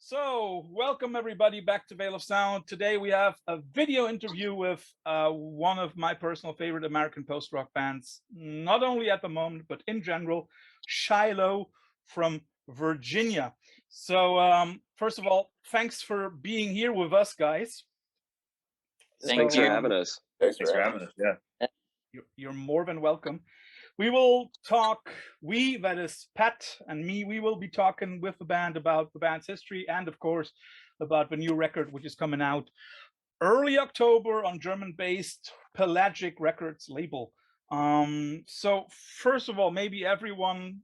So, welcome everybody back to Veil of Sound. Today we have a video interview with one of my personal favorite American post-rock bands, not only at the moment, but in general, Shiloh from Virginia. So, first of all, thanks for being here with us, guys. Thanks for having us. Thanks for having us. Yeah. You're more than welcome. We will talk, that is Pat and me, we will be talking with the band about the band's history and, of course, about the new record, which is coming out early October on German-based Pelagic Records label. So first of all, maybe everyone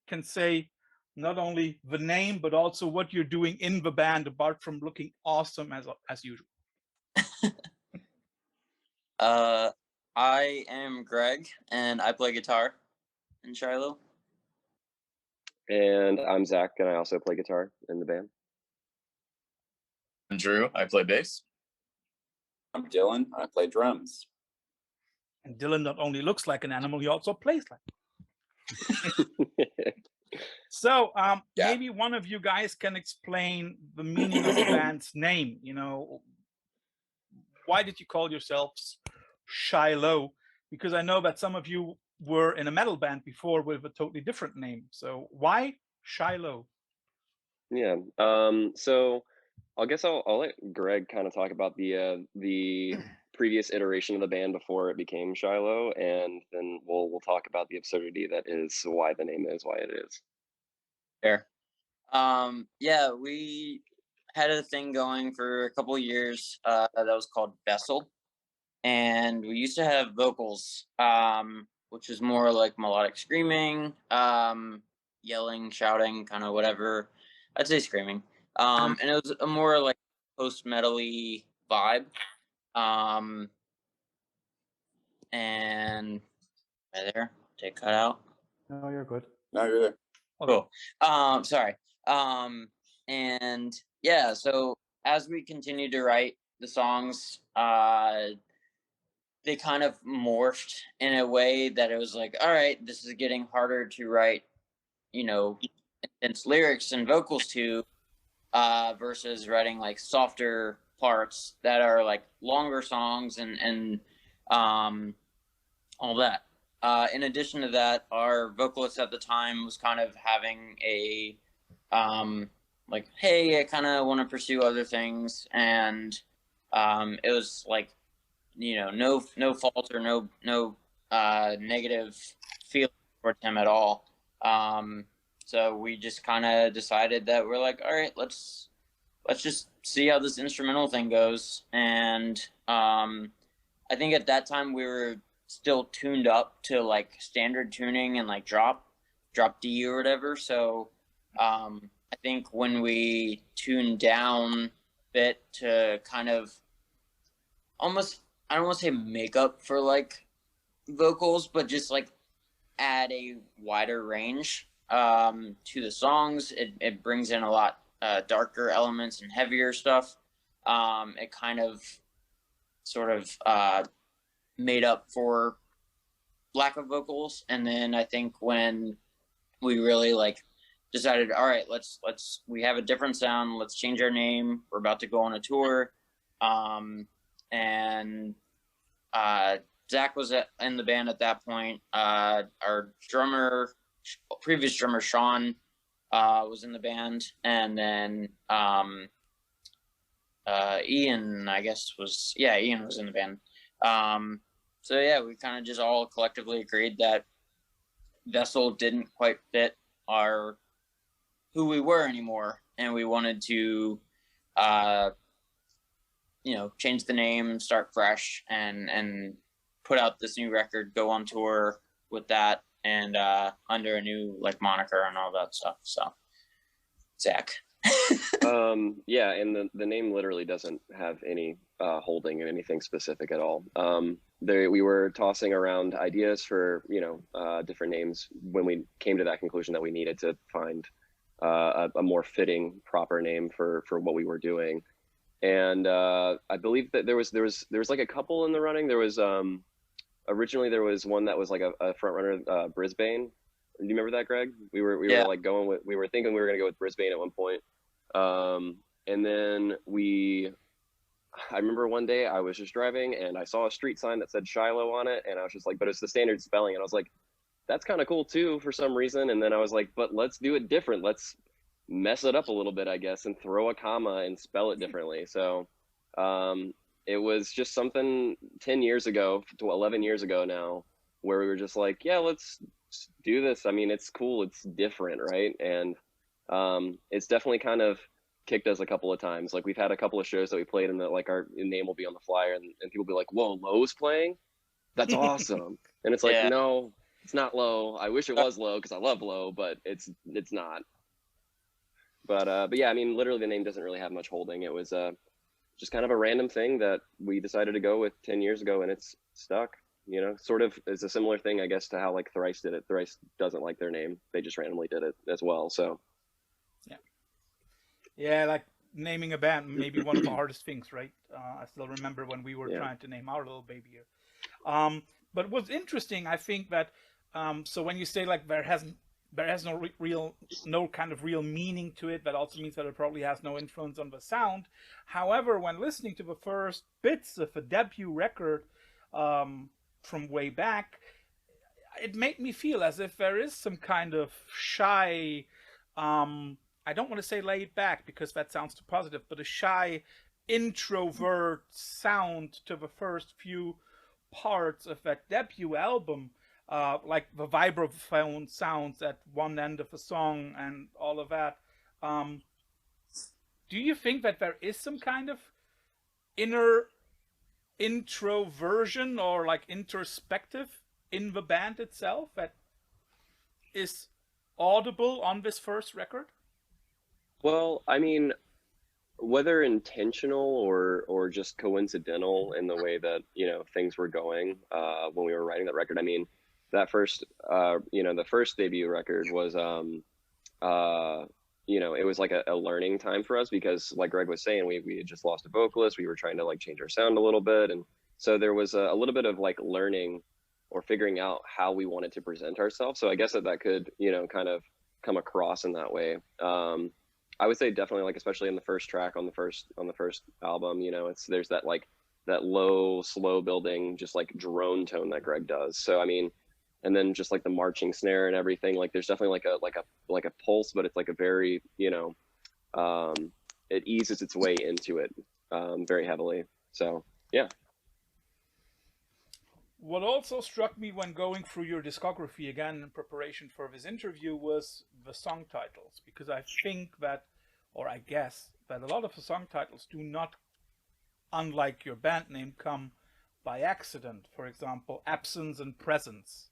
can say not only the name, but also what you're doing in the band, apart from looking awesome as usual. I am Gregg, and I play guitar in Shiloh. And I'm Zach, and I also play guitar in the band. I'm Drew, I play bass. I'm Dylan, I play drums. And Dylan not only looks like an animal, he also plays like. So maybe one of you guys can explain the meaning of the band's name. You know, why did you call yourselves Shiloh? Because I know that some of you were in a metal band before with a totally different name. So why Shiloh? Yeah. So I guess I'll let Gregg kind of talk about the previous iteration of the band before it became Shiloh, and then we'll talk about the absurdity that is why the name is why it is. Fair. Yeah, we had a thing going for a couple of years that was called Vessel. And we used to have vocals, which is more like melodic screaming, yelling, shouting, kind of whatever. I'd say screaming. And it was a more like post-metal-y vibe. And right there, take cut out. No, you're good. No, you're there. Cool. Sorry. And yeah, so as we continued to write the songs, they kind of morphed in a way that it was like, all right, this is getting harder to write, you know, intense lyrics and vocals to, versus writing like softer parts that are like longer songs and all that. In addition to that, our vocalist at the time was kind of having a, like, hey, I kind of want to pursue other things. And it was like, you know, no fault or no negative feeling towards him at all. So we just kind of decided that we're like, all right, let's just see how this instrumental thing goes. And I think at that time we were still tuned up to like standard tuning and like drop D or whatever. So I think when we tuned down a bit to kind of almost, I don't want to say make up for like vocals, but just like add a wider range to the songs. It brings in a lot darker elements and heavier stuff. It kind of sort of made up for lack of vocals. And then I think when we really like decided, all right, we have a different sound, let's change our name, we're about to go on a tour. And Zach was in the band at that point. Our previous drummer, Sean, was in the band. And then Ian, I guess, Ian was in the band. So yeah, we kind of just all collectively agreed that Vessel didn't quite fit who we were anymore. And we wanted to you know, change the name, start fresh, and put out this new record, go on tour with that, and under a new like moniker and all that stuff. So, Zach. Yeah, and the name literally doesn't have any holding in anything specific at all. We were tossing around ideas for, you know, different names when we came to that conclusion that we needed to find a more fitting, proper name for what we were doing. And I believe that there was like a couple in the running. There was originally there was one that was like a front runner, Brisbane. Do you remember that, Gregg? We were like we were thinking we were gonna go with Brisbane at one point. And then I remember one day I was just driving and I saw a street sign that said Shiloh on it, and I was just like, but it's the standard spelling. And I was like, that's kind of cool too for some reason. And then I was like, but let's do it different. Let's mess it up a little bit, I guess, and throw a comma and spell it differently. So it was just something 10 years ago to 11 years ago now, where we were just like, yeah, let's do this. I mean, it's cool. It's different, right? And it's definitely kind of kicked us a couple of times. Like we've had a couple of shows that we played and that like our name will be on the flyer and people be like, whoa, Lowe's playing? That's awesome. And it's like, Yeah. no, it's not Lowe. I wish it was Lowe because I love Lowe, but it's not. But yeah, I mean, literally the name doesn't really have much holding. It was just kind of a random thing that we decided to go with 10 years ago, and it's stuck. You know, sort of is a similar thing, I guess, to how like Thrice did it. Thrice doesn't like their name; they just randomly did it as well. So Yeah, like naming a band, maybe one of the hardest things, right? I still remember when we were trying to name our little baby here. But what's interesting, I think that, so when you say like there has no kind of real meaning to it, that also means that it probably has no influence on the sound. However, when listening to the first bits of a debut record from way back, it made me feel as if there is some kind of shy, I don't want to say laid back because that sounds too positive, but a shy introvert sound to the first few parts of that debut album, like the vibraphone sounds at one end of a song and all of that. Do you think that there is some kind of inner introversion or like introspective in the band itself that is audible on this first record? well, I mean, whether intentional or just coincidental in the way that things were going when we were writing that record. I mean, that first the first debut record was it was like a learning time for us because, like Gregg was saying, we had just lost a vocalist. We were trying to like change our sound a little bit, and so there was a little bit of like learning or figuring out how we wanted to present ourselves. So I guess that could kind of come across in that way. I would say definitely, like, especially in the first track on the first album, there's that like that low, slow building, just like drone tone that Gregg does. So I mean, and then just like the marching snare and everything, like there's definitely like a pulse, but it's like a very it eases its way into it very heavily. So yeah. What also struck me when going through your discography again in preparation for this interview was the song titles, because I think that, or I guess that a lot of the song titles do not, unlike your band name, come by accident. For example, Absence and Presence.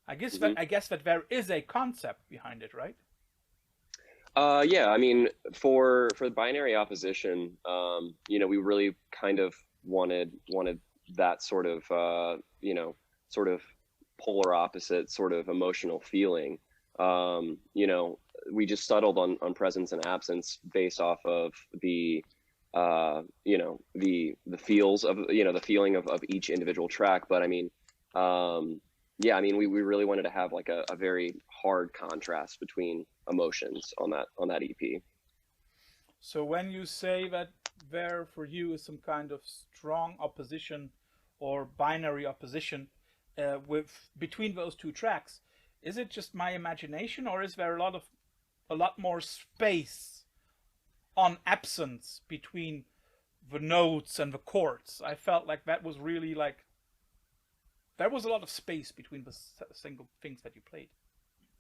I guess that there is a concept behind it, right? Yeah, I mean, for the binary opposition, we really kind of wanted that sort of sort of polar opposite sort of emotional feeling. We just settled on presence and absence based off of the the feels of the feeling of each individual track. But I mean, yeah, I mean, we really wanted to have like a very hard contrast between emotions on that EP. So when you say that there for you is some kind of strong opposition or binary opposition between those two tracks, is it just my imagination, or is there a lot more space on Absence between the notes and the chords? I felt like that was really like there was a lot of space between the single things that you played.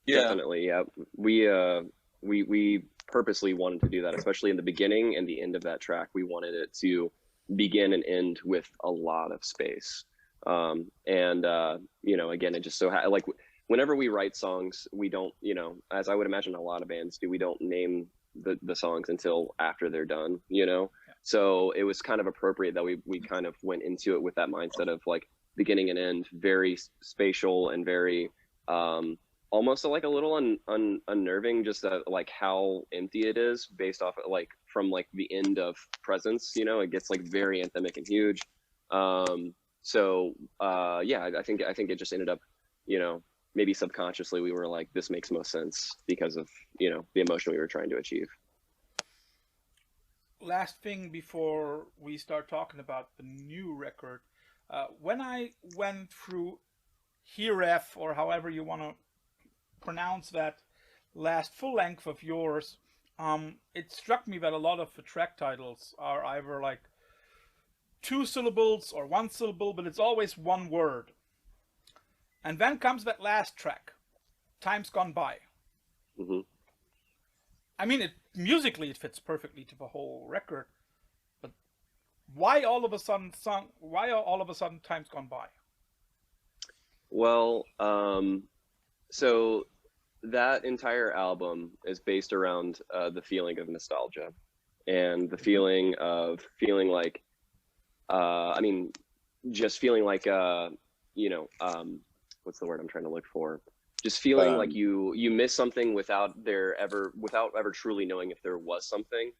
Yeah, definitely. Yeah, we purposely wanted to do that, especially in the beginning and the end of that track. We wanted it to begin and end with a lot of space. Again, it just so like whenever we write songs, we don't, as I would imagine a lot of bands do, we don't name the songs until after they're done, Yeah. So it was kind of appropriate that we kind of went into it with that mindset of like beginning and end, very spatial and very almost like a little unnerving, just like how empty it is based off of, like, from like the end of Presence. It gets like very anthemic and huge. Yeah, I think it just ended up, maybe subconsciously we were like, this makes most sense because of the emotion we were trying to achieve. last thing before we start talking about the new record. When I went through Heref, or however you want to pronounce that last full length of yours, it struck me that a lot of the track titles are either like 2 syllables or 1 syllable, but it's always one word. And then comes that last track, Time's Gone By. Mm-hmm. I mean, musically it fits perfectly to the whole record, but why all of a sudden Time's Gone By? Well, so that entire album is based around the feeling of nostalgia and the feeling like, I mean, just feeling like, what's the word I'm trying to look for? Just feeling like you miss something without ever truly knowing if there was something,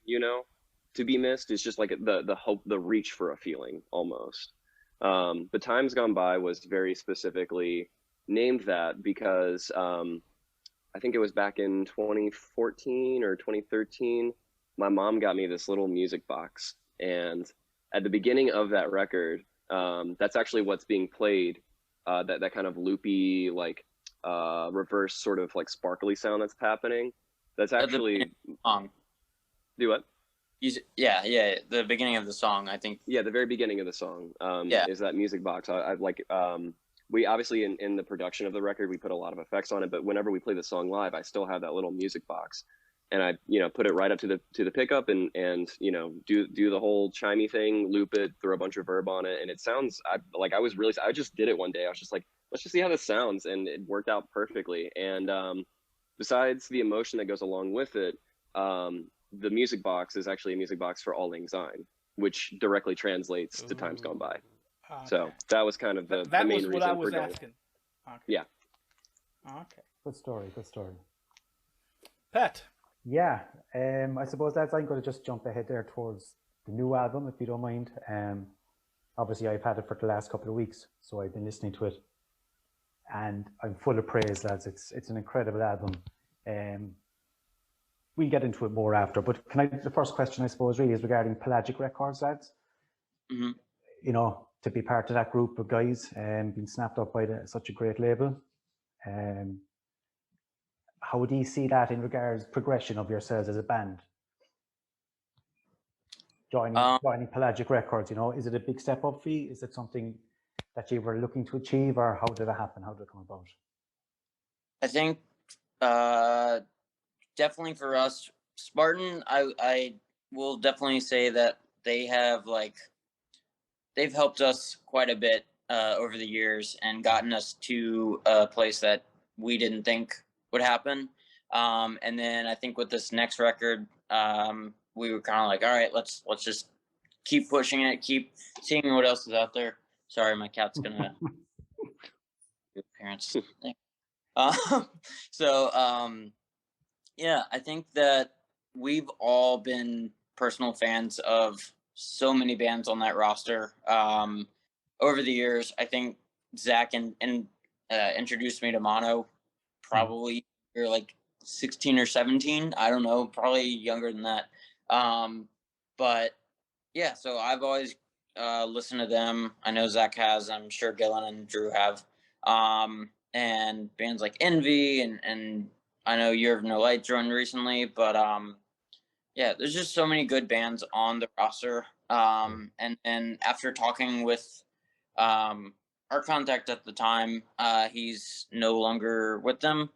to be missed. It's just like the hope, the reach for a feeling almost. But Time's Gone By was very specifically named that because I think it was back in 2014 or 2013, my mom got me this little music box. And at the beginning of that record, that's actually what's being played, that kind of loopy, like reverse sort of like sparkly sound that's happening. That's actually... Do what? Yeah, the beginning of the song, I think. Yeah, the very beginning of the song is that music box. I like, we obviously in the production of the record, we put a lot of effects on it, but whenever we play the song live, I still have that little music box, and I, put it right up to the pickup and do the whole chimey thing, loop it, throw a bunch of verb on it, and it sounds I just did it one day. I was just like, let's just see how this sounds, and it worked out perfectly. And besides the emotion that goes along with it, the music box is actually a music box for All Lang Syne, which directly translates to Time's Gone By. Okay. So that was kind of the that main was reason what I for was going. asking. Okay. Yeah. Okay. Good story. Good story. Pat. Yeah. I suppose I'm going to just jump ahead there towards the new album, if you don't mind. Obviously, I've had it for the last couple of weeks, so I've been listening to it, and I'm full of praise, lads. It's an incredible album. We'll get into it more after, but the first question, I suppose, really is regarding Pelagic Records, lads. Mm-hmm. To be part of that group of guys and being snapped up by such a great label. How do you see that in regards progression of yourselves as a band? Joining Pelagic Records, is it a big step up for you? Is it something that you were looking to achieve, or how did it happen? How did it come about? I think definitely for us, Spartan, I will definitely say that they've helped us quite a bit over the years and gotten us to a place that we didn't think would happen. And then I think with this next record, we were kind of like, all right, let's just keep pushing it, keep seeing what else is out there. Sorry, my cat's gonna do parents thing. Yeah, I think that we've all been personal fans of so many bands on that roster over the years. I think Zach and introduced me to Mono probably you're like 16 or 17. I don't know, probably younger than that. But yeah, so I've always listened to them. I know Zach has. I'm sure Gillen and Drew have. And bands like Envy and I know Year of No Light joined recently, but yeah, there's just so many good bands on the roster. And after talking with our contact at the time, he's no longer with them.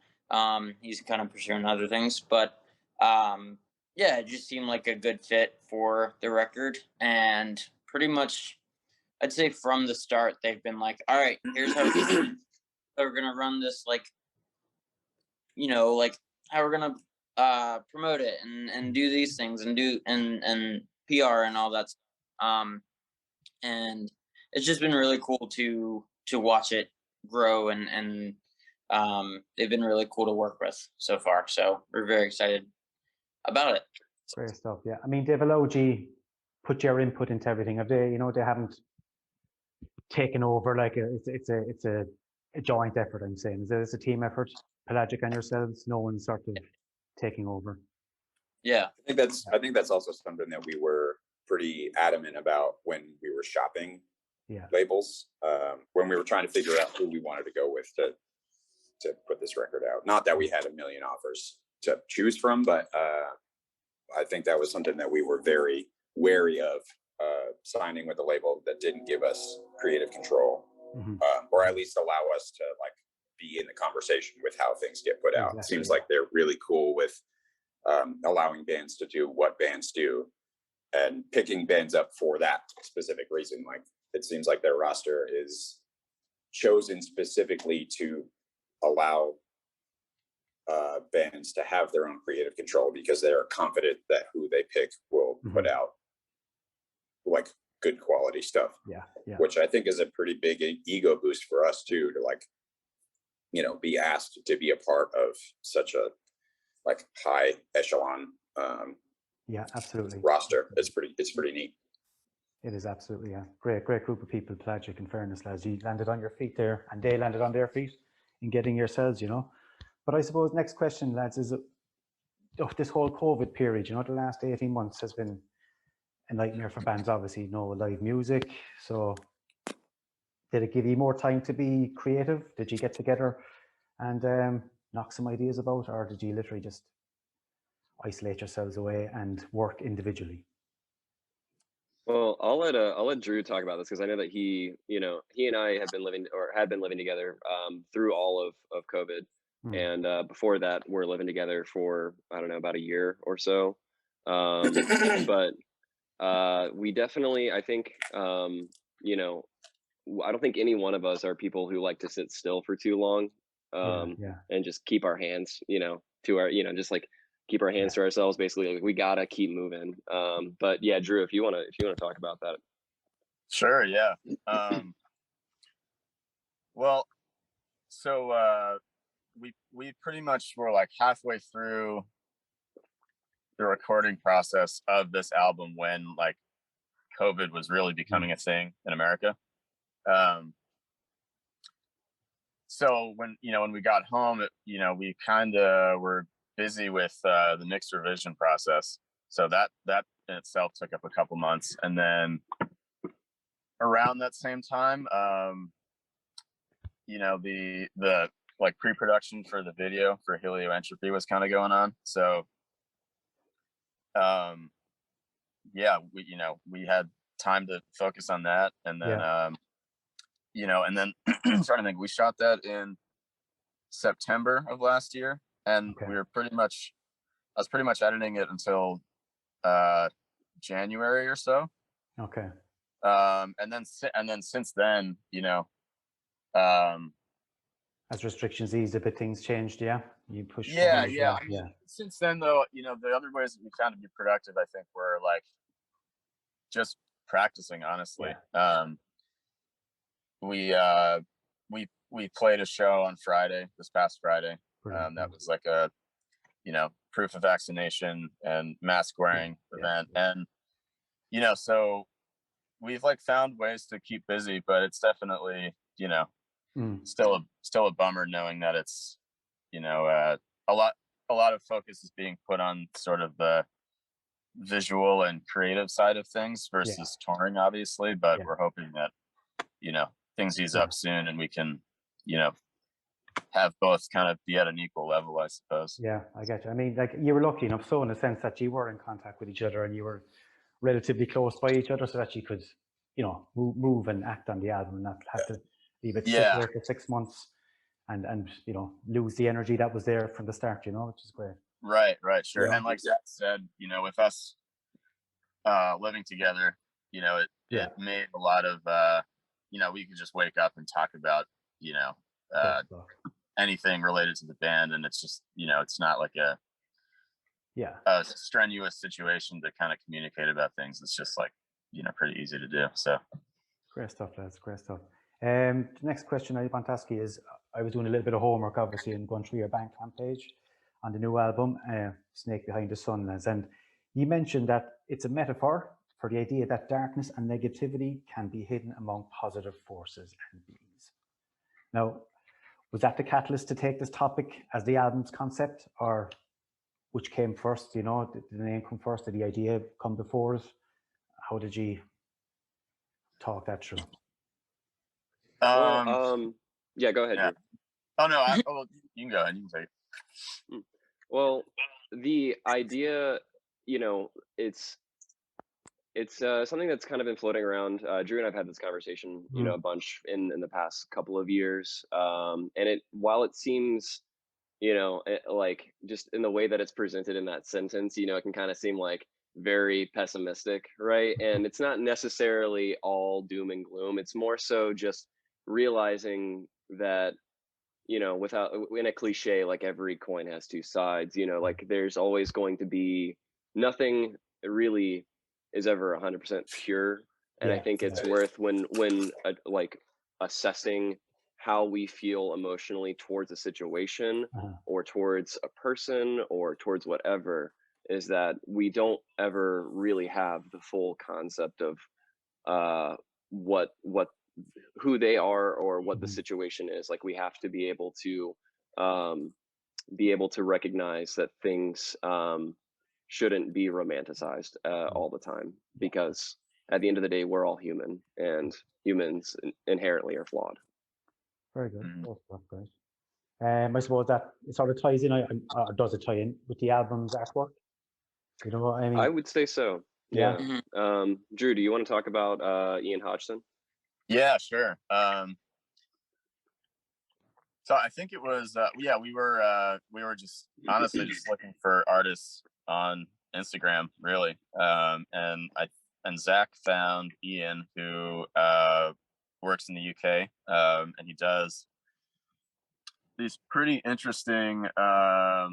He's kind of pursuing other things, but yeah, it just seemed like a good fit for the record. And pretty much, I'd say from the start, they've been like, all right, here's how we're gonna run this, like how we're gonna promote it and do these things and do and PR and all that stuff. And it's just been really cool to watch it grow and they've been really cool to work with so far. So we're very excited about it. Great stuff. Yeah, I mean, Develogy put your input into everything. Have they? They haven't taken over. Like it's a joint effort. I'm saying, it's a team effort. Pelagic and yourselves. No one's sort of taking over. Yeah. I think that's also something that we were pretty adamant about when we were shopping labels, when we were trying to figure out who we wanted to go with to put this record out. Not that we had a million offers to choose from, but I think that was something that we were very wary of, signing with a label that didn't give us creative control, or at least allow us to like be in the conversation with how things get put out. It seems like they're really cool with allowing bands to do what bands do and picking bands up for that specific reason. Like it seems like their roster is chosen specifically to allow bands to have their own creative control because they are confident that who they pick will put out like good quality stuff. Which I think is a pretty big ego boost for us too, to like, you know, be asked to be a part of such a like high echelon absolutely roster. It's pretty neat. It is absolutely, great group of people, Pelagic, in fairness, lads. You landed on your feet there and they landed on their feet in getting yourselves, you know. But I suppose next question, lads, is this whole COVID period, you know, the last 18 months has been a nightmare for bands, obviously, no live music. So did it give you more time to be creative? Did you get together and knock some ideas about, or did you literally just isolate yourselves away and work individually? Well, I'll let Drew talk about this because I know that he and I have been living together through all of COVID. And before that, we're living together for, I don't know, about a year or so. But we definitely, I think, you know, I don't think any one of us are people who like to sit still for too long and just keep our hands, you know, to our, you know, just like keep our hands to ourselves, basically. Like, we gotta keep moving. But yeah, Drew, if you want to talk about that. Sure. Yeah. Well, so we pretty much were like halfway through the recording process of this album when like COVID was really becoming a thing in America. So when we got home, we kind of were busy with the mixed revision process. So that in itself took up a couple months. And then around that same time, the like pre-production for the video for Helioentropy was kind of going on. So we had time to focus on that. And then and then I'm trying to think, we shot that in September of last year, and I was pretty much editing it until January or so. And then since then, as restrictions eased a bit, things changed. You pushed. I mean, since then though, the other ways that we found to be productive, I think, were like just practicing, honestly. We played a show on Friday, this past Friday. That was like a proof of vaccination and mask wearing event. And so we've like found ways to keep busy, but it's definitely still a bummer knowing that it's a lot of focus is being put on sort of the visual and creative side of things versus touring, obviously. But we're hoping that things ease up soon and we can have both kind of be at an equal level, I suppose. I get you. I mean, like, you were lucky enough, so in the sense that you were in contact with each other and you were relatively close by each other, so that you could move and act on the album and not have to leave it sit there for 6 months and lose the energy that was there from the start, which is great. Right, sure. And like Zach said, with us living together, it made a lot of we could just wake up and talk about anything related to the band, and it's just it's not like a strenuous situation to kind of communicate about things. It's just like pretty easy to do. So great stuff, lads. Great stuff. The next question I want to ask you is, I was doing a little bit of homework, obviously, and going through your Bandcamp page on the new album, Snake Behind the Sun, lads, and you mentioned that it's a metaphor for the idea that darkness and negativity can be hidden among positive forces and beings. Now, was that the catalyst to take this topic as the album's concept, or which came first? You know, did the name come first? Did the idea come before it? How did you talk that through? Well, yeah, go ahead. Yeah. Drew. Oh no, well, you can go ahead. You can take it. Well, the idea, you know, it's something that's kind of been floating around. Drew and I've had this conversation, you know, a bunch in the past couple of years. And while it seems, you know, like just in the way that it's presented in that sentence, you know, it can kind of seem like very pessimistic, right? And it's not necessarily all doom and gloom. It's more so just realizing that, you know, without, in a cliche, like every coin has two sides, you know, like there's always going to be, nothing really is ever 100% pure. And I think it's worth when like assessing how we feel emotionally towards a situation or towards a person or towards whatever, is that we don't ever really have the full concept of who they are or what the situation is. Like we have to be able to recognize that things shouldn't be romanticized all the time, because at the end of the day, we're all human, and humans inherently are flawed. Very good. That's great. I suppose that it sort of ties in, does it tie in with the album's artwork? You know what I mean? I would say so. Yeah. Drew, do you want to talk about Ian Hodgson? Yeah, sure. So I think it was, we were just honestly just looking for artists on Instagram, really. And Zach found Ian, who works in the UK, and he does these pretty interesting, I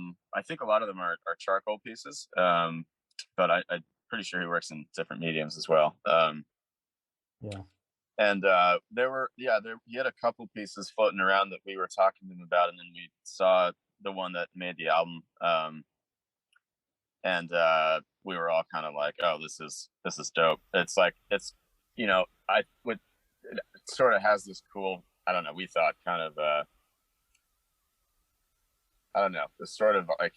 think a lot of them are charcoal pieces, but I'm pretty sure he works in different mediums as well. And he had a couple pieces floating around that we were talking to him about, and then we saw the one that made the album, and we were all kind of like, "Oh, this is dope." It's like, it's, you know, it sort of has this cool, I don't know, we thought kind of I don't know, this sort of like,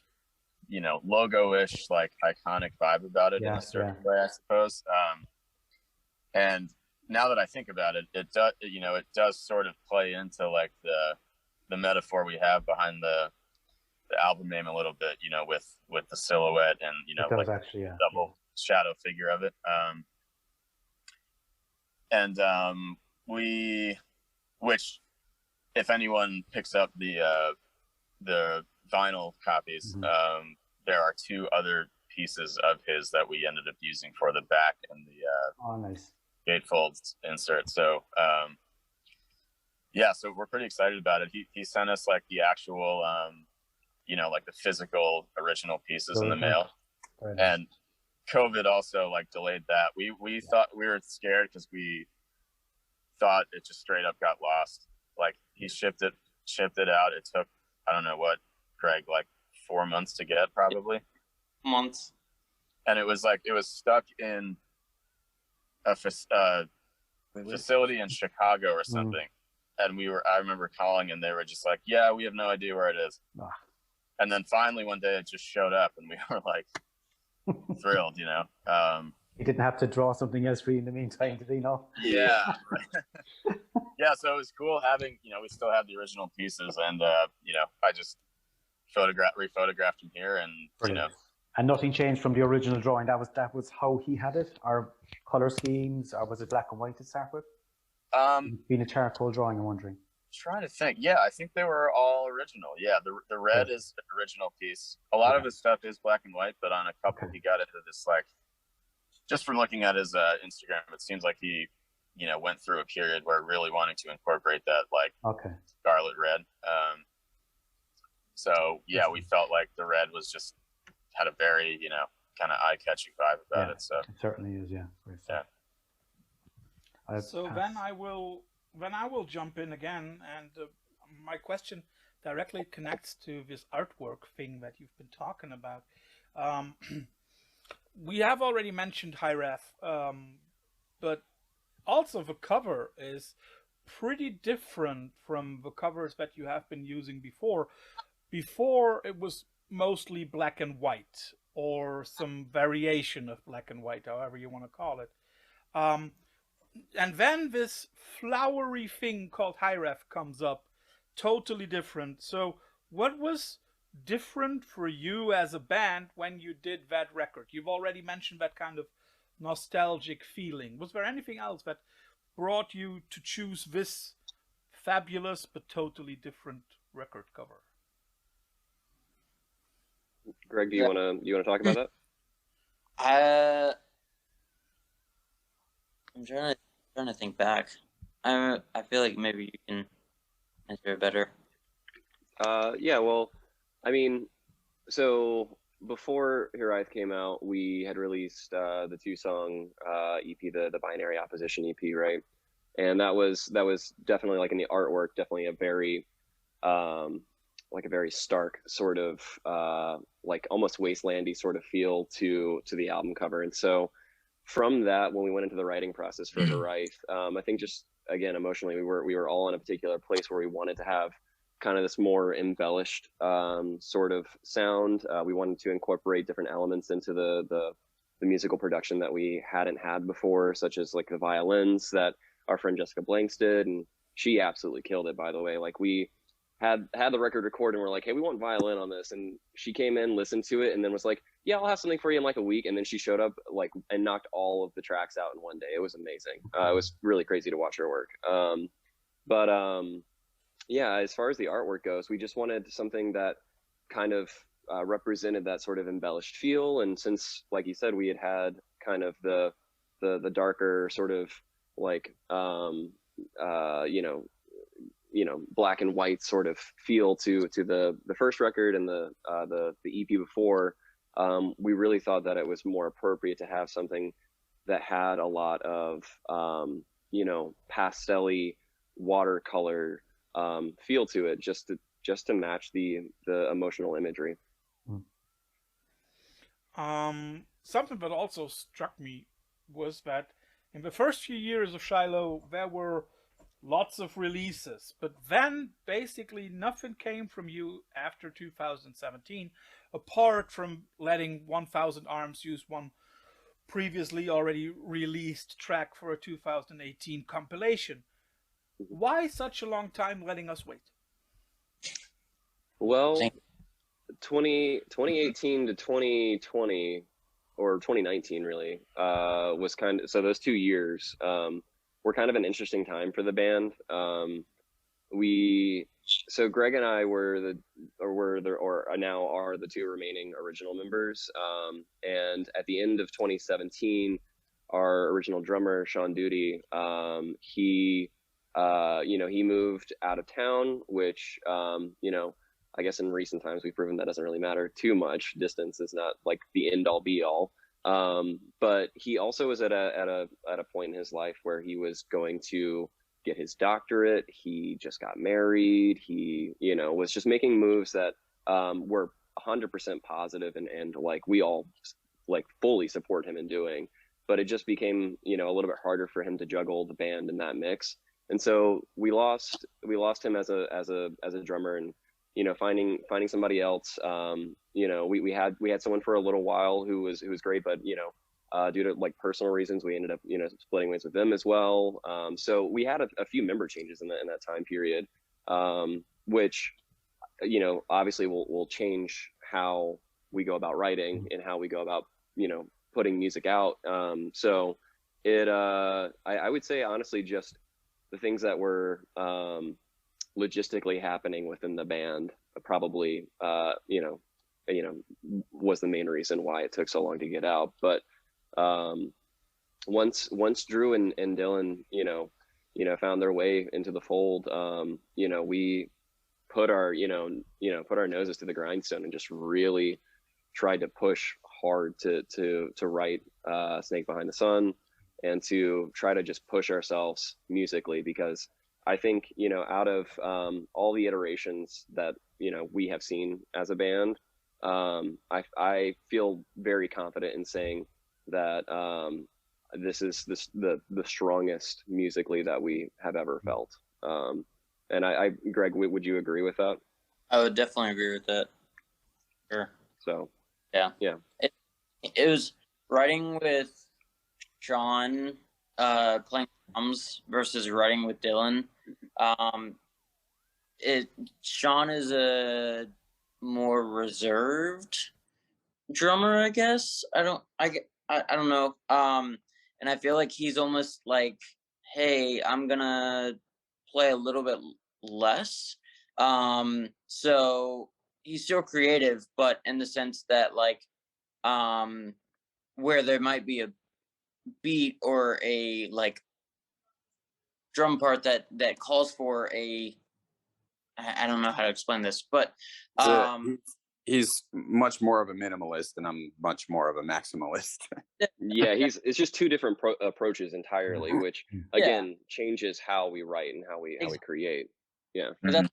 you know, logo-ish, like iconic vibe about it in a certain way, I suppose. And now that I think about it, it does sort of play into like the metaphor we have behind the album name a little bit, you know, with the silhouette and, you know, like double shadow figure of it. Which if anyone picks up the vinyl copies, there are two other pieces of his that we ended up using for the back and the nice gatefold insert. So so we're pretty excited about it. He sent us like the actual you know, like the physical original pieces in the mail, and COVID also like delayed that. We thought, we were scared because we thought it just straight up got lost. Like he shipped it out. It took, I don't know what, Gregg, like 4 months to get, probably months. And it was stuck in a facility in Chicago or something. And I remember calling, and they were just like, "Yeah, we have no idea where it is." And then finally one day it just showed up, and we were like thrilled, you know. He didn't have to draw something else for you in the meantime, did he? No. Yeah. Yeah. So it was cool having, you know, we still have the original pieces, and you know, I just rephotographed them here, and brilliant. You know. And nothing changed from the original drawing. That was how he had it. Or color schemes, or was it black and white to start with? Being a charcoal drawing, I'm wondering. Trying to think. Yeah, I think they were all original. Yeah, the red is the original piece. A lot of his stuff is black and white, but on a couple he got into this, like, just from looking at his Instagram, it seems like he, you know, went through a period where really wanting to incorporate that, like, scarlet red. So yeah, we felt like the red was just had a very, you know, kind of eye-catching vibe about it. So it certainly is. Yeah. So then I will jump in again, and my question directly connects to this artwork thing that you've been talking about. We have already mentioned Hi-Ref, but also the cover is pretty different from the covers that you have been using before. Before, it was mostly black and white, or some variation of black and white, however you want to call it. And then this flowery thing called high ref comes up, totally different. So what was different for you as a band when you did that record? You've already mentioned that kind of nostalgic feeling. Was there anything else that brought you to choose this fabulous but totally different record cover? Greg, do you wanna talk about that? I'm trying to think back. I feel like maybe you can answer it better. Yeah, well, I mean, so before Hiraeth came out, we had released the 2-song EP, the Binary Opposition EP, right? And that was definitely, like, in the artwork, definitely a very like a very stark sort of like almost wastelandy sort of feel to the album cover. And so from that, when we went into the writing process for Hiraeth, I think just again emotionally we were all in a particular place where we wanted to have kind of this more embellished sort of sound. We wanted to incorporate different elements into the musical production that we hadn't had before, such as like the violins that our friend Jessica Blanks did, and she absolutely killed it, by the way. Like, we had the record recorded and we're like, hey, we want violin on this, and she came in, listened to it, and then was like, yeah, I'll have something for you in like a week. And then she showed up like and knocked all of the tracks out in one day. It was amazing. It was really crazy to watch her work. Yeah, as far as the artwork goes, we just wanted something that kind of represented that sort of embellished feel. And since, like you said, we had kind of the darker sort of like you know, black and white sort of feel to the first record and the EP before, we really thought that it was more appropriate to have something that had a lot of you know, pastel-y watercolor feel to it, just to match the emotional imagery. Something that also struck me was that in the first few years of Shiloh, there were lots of releases, but then basically nothing came from you after 2017, apart from letting 1000 Arms use one previously already released track for a 2018 compilation. Why such a long time letting us wait? Well, 2018 to 2020, or 2019 really, was kind of, so those 2 years were kind of an interesting time for the band. So Gregg and I now are the 2 remaining original members. And at the end of 2017, our original drummer, Sean Duty, he moved out of town, which, you know, I guess in recent times we've proven that doesn't really matter too much. Distance is not like the end all be all. But he also was at a point in his life where he was going to get his doctorate. He just got married. He, you know, was just making moves that were 100% positive and like we all like fully support him in doing. But it just became, you know, a little bit harder for him to juggle the band in that mix. And so we lost him as a drummer, and, you know, finding somebody else. You know, we had someone for a little while who was great, but, you know, due to like personal reasons, we ended up, you know, splitting ways with them as well. So we had a few member changes in that time period, which, you know, obviously will change how we go about writing and how we go about, you know, putting music out. So it, I would say honestly, just the things that were logistically happening within the band probably, you know, was the main reason why it took so long to get out. But once Drew and Dylan, you know, found their way into the fold, you know, we put our noses to the grindstone and just really tried to push hard to write Snake Behind the Sun, and to try to just push ourselves musically, because I think, you know, out of all the iterations that, you know, we have seen as a band, I feel very confident in saying that this is the strongest musically that we have ever felt. And Gregg, would you agree with that? I would definitely agree with that. Sure. So yeah. It was writing with Sean, playing drums versus writing with Dylan. Sean is a more reserved drummer, I guess. I don't know. And I feel like he's almost like, hey, I'm gonna play a little bit less. So he's still creative, but in the sense that like, where there might be a beat or a like drum part that calls for I don't know how to explain this, but he's much more of a minimalist and I'm much more of a maximalist. Yeah, it's just two different approaches entirely, which again changes how we write and how we create. Yeah. That's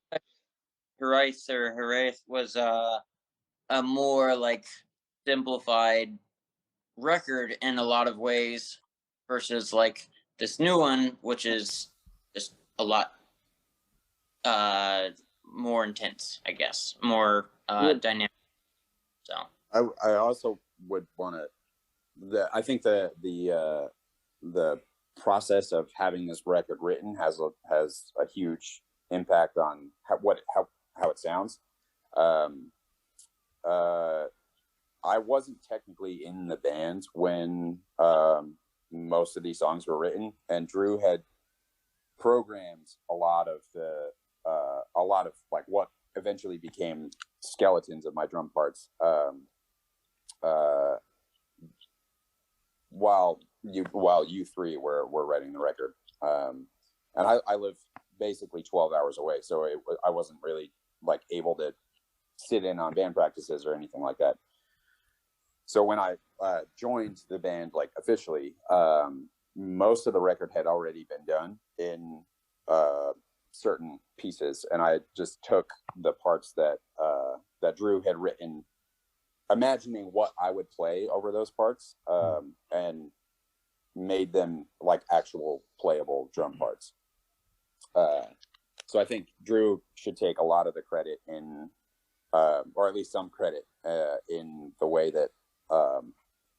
Heraith or Heraith was a more like simplified record in a lot of ways versus like this new one, which is just a lot more intense, I guess, more dynamic. So I also would want to. I think the process of having this record written has a huge impact on how it sounds. I wasn't technically in the band when most of these songs were written, and Drew had programmed a lot of like what eventually became skeletons of my drum parts while you three were writing the record, and I live basically 12 hours away, so I wasn't really like able to sit in on band practices or anything like that. So when I joined the band like officially, most of the record had already been done in certain pieces, and I just took the parts that Drew had written, imagining what I would play over those parts, and made them like actual playable drum parts. So I think Drew should take a lot of the credit in, or at least some credit in the way that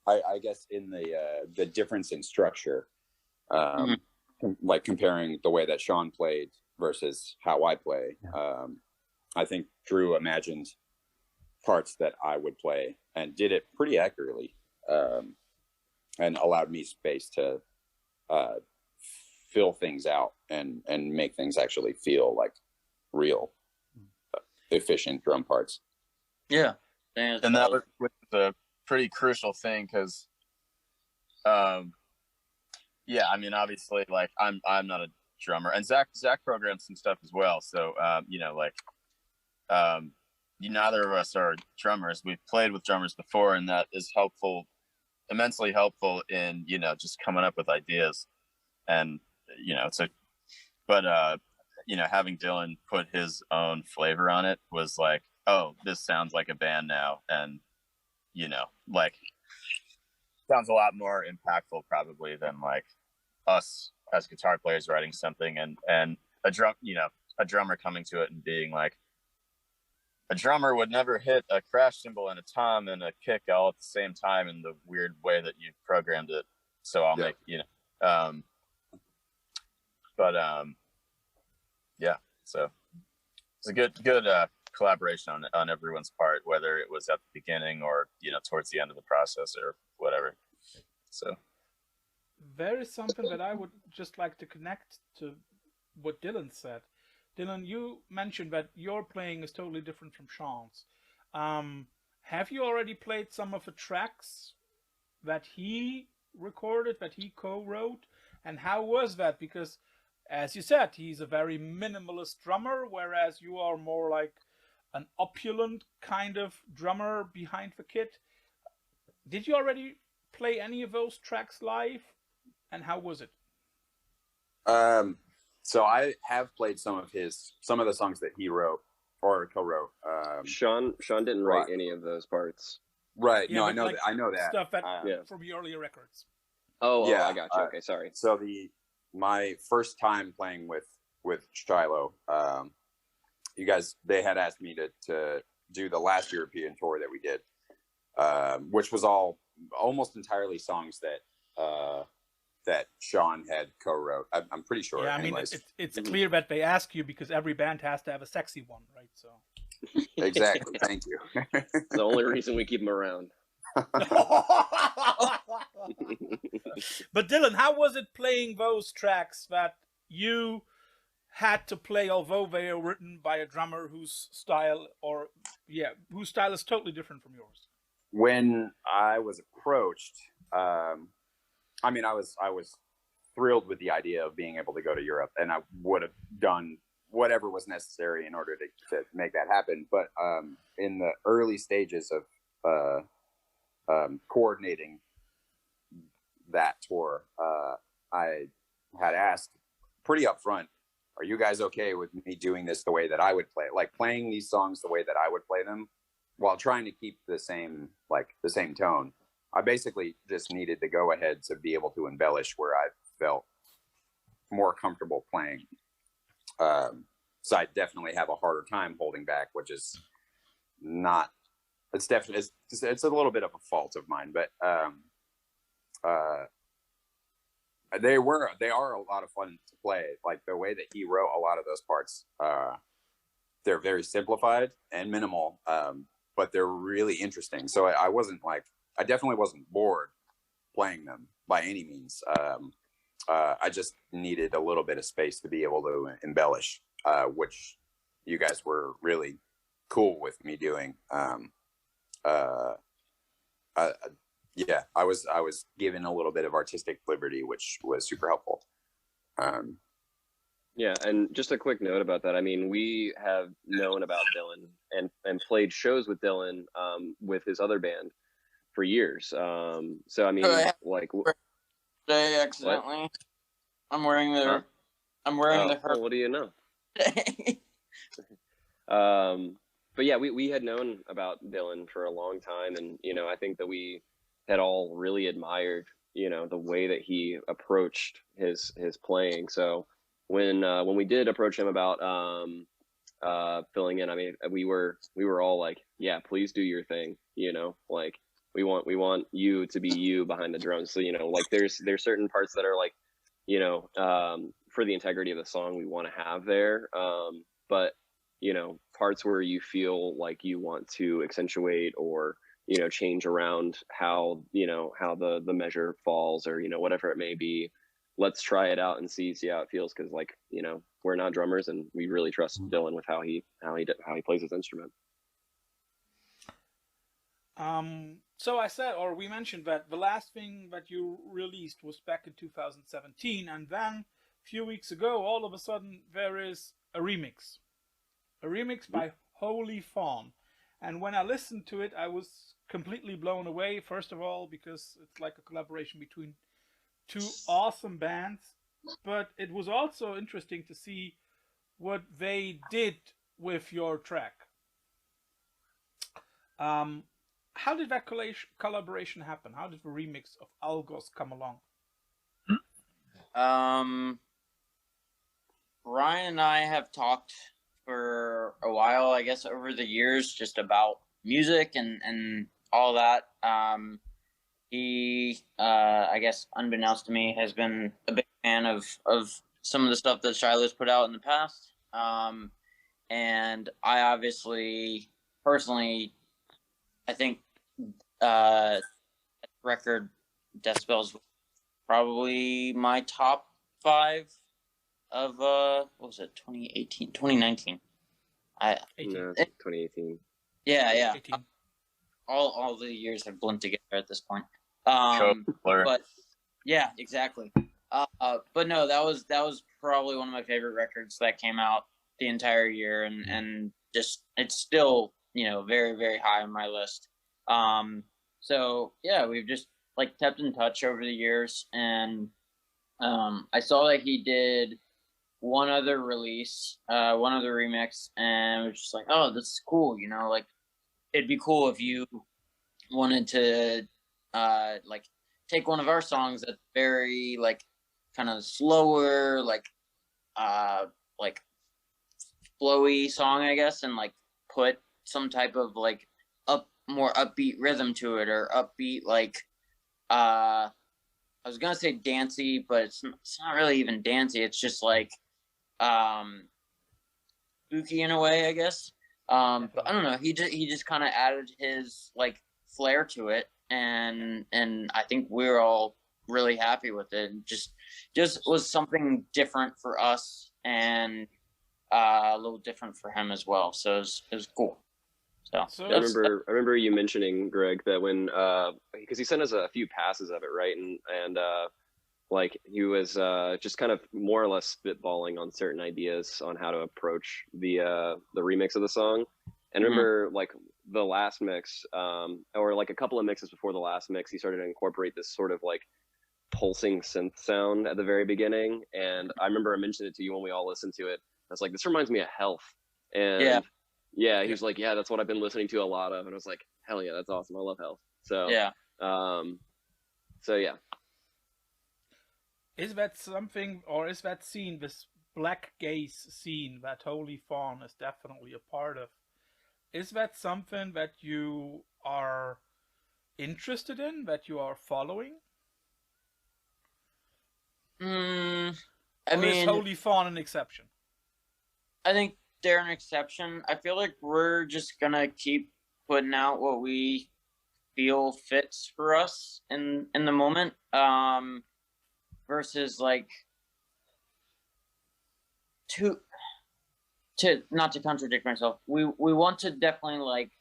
I guess in the difference in structure, like comparing the way that Sean played versus how I play. I think Drew imagined parts that I would play and did it pretty accurately, and allowed me space to fill things out and make things actually feel like real, efficient drum parts. Yeah. And that was a pretty crucial thing because, yeah, I mean, obviously, like I'm not a drummer, and Zach programs some stuff as well. So, you know, like, neither of us are drummers. We've played with drummers before, and that is immensely helpful in, you know, just coming up with ideas. And, you know, you know, having Dylan put his own flavor on it was like, oh, this sounds like a band now. And, you know, like, sounds a lot more impactful probably than like us as guitar players writing something and a drummer coming to it and being like, a drummer would never hit a crash cymbal and a tom and a kick all at the same time in the weird way that you've programmed it. So I'll make, you know, yeah, so it's a good collaboration on everyone's part, whether it was at the beginning or, you know, towards the end of the process or whatever. So there is something that I would just like to connect to what Dylan said. Dylan, you mentioned that your playing is totally different from Sean's. Have you already played some of the tracks that he recorded, that he co-wrote? And how was that? Because, as you said, he's a very minimalist drummer, whereas you are more like an opulent kind of drummer behind the kit. Did you already play any of those tracks live? And how was it? So I have played some of the songs that he wrote or co-wrote. Sean didn't write any of those parts. Right. Yeah, no, like I know that stuff that from the earlier records. Oh, yeah, I got you. Okay, sorry. So my first time playing with Shiloh, you guys, they had asked me to do the last European tour that we did, which was almost entirely songs that Sean had co-wrote. I'm pretty sure. Yeah, I mean, anyways. it's clear that they ask you because every band has to have a sexy one, right? So Exactly. Thank you. The only reason we keep them around. But Dylan, how was it playing those tracks that you had to play, although they are written by a drummer whose style is totally different from yours? When I was approached, I mean, I was thrilled with the idea of being able to go to Europe, and I would have done whatever was necessary in order to make that happen. But in the early stages of coordinating that tour, I had asked pretty upfront, are you guys okay with me doing this the way that I would play it? Like playing these songs the way that I would play them while trying to keep the same tone. I basically just needed to go ahead to be able to embellish where I felt more comfortable playing. So I definitely have a harder time holding back, which is not, it's definitely, it's a little bit of a fault of mine, but they are a lot of fun to play. Like the way that he wrote a lot of those parts, they're very simplified and minimal, but they're really interesting. So I definitely wasn't bored playing them by any means. I just needed a little bit of space to be able to embellish, which you guys were really cool with me doing. Yeah, I was given a little bit of artistic liberty, which was super helpful. Yeah, and just a quick note about that. I mean, we have known about Dylan and played shows with Dylan with his other band for years. So I mean, like, today accidentally, what? I'm wearing the the. Well, what do you know? But yeah, we had known about Dylan for a long time, and I think that we had all really admired the way that he approached his playing. So when we did approach him about filling in, I mean, we were all like, yeah, please do your thing. Like we want you to be you behind the drums. So like there's certain parts that are like for the integrity of the song we want to have there, but parts where you feel like you want to accentuate or change around how the measure falls or whatever it may be, let's try it out and see how it feels, because like we're not drummers and we really trust Dylan with how he plays his instrument. So I said, or we mentioned that the last thing that you released was back in 2017, and then a few weeks ago all of a sudden there is a remix by Holy Fawn. And when I listened to it, I was completely blown away. First of all, because it's like a collaboration between two awesome bands, but it was also interesting to see what they did with your track. How did that collaboration happen? How did the remix of Algos come along? Ryan and I have talked for a while, I guess, over the years, just about music and all that. He, I guess, unbeknownst to me, has been a big fan of some of the stuff that Shiloh's put out in the past. And I obviously, personally, I think record Decibels was probably my top 5 of what was it, 2018, 2019? 2018. Yeah. 18. All the years have blended together at this point. But yeah, exactly. But no, that was probably one of my favorite records that came out the entire year, and just it's still very, very high on my list. So yeah, we've just like kept in touch over the years, and I saw that he did one other release, one other remix, and it was just like, oh, this is cool, like it'd be cool if you wanted to like take one of our songs that's very like kind of slower, like flowy song, I guess, and like put some type of like more upbeat rhythm to it, or upbeat like I was gonna say dancey, but it's not really even dancey. It's just like spooky in a way, I guess. But I don't know. He just kind of added his like flair to it, and I think we're all really happy with it. Just was something different for us, and a little different for him as well. So it was cool. So I remember you mentioning, Greg, that when because he sent us a few passes of it, right? And like he was just kind of more or less spitballing on certain ideas on how to approach the remix of the song. And remember, like the last mix, or like a couple of mixes before the last mix, he started to incorporate this sort of like pulsing synth sound at the very beginning. And I remember I mentioned it to you when we all listened to it. I was like, this reminds me of Health. And yeah, he was like, yeah, that's what I've been listening to a lot of. And I was like, hell yeah, that's awesome. I love Health. So yeah. So yeah. Is that something, or is that scene, this black gaze scene that Holy Fawn is definitely a part of? Is that something that you are interested in, that you are following? I or mean, is Holy Fawn an exception? I think they're an exception. I feel like we're just gonna keep putting out what we feel fits for us in the moment. Versus like to not to contradict myself, we want to definitely like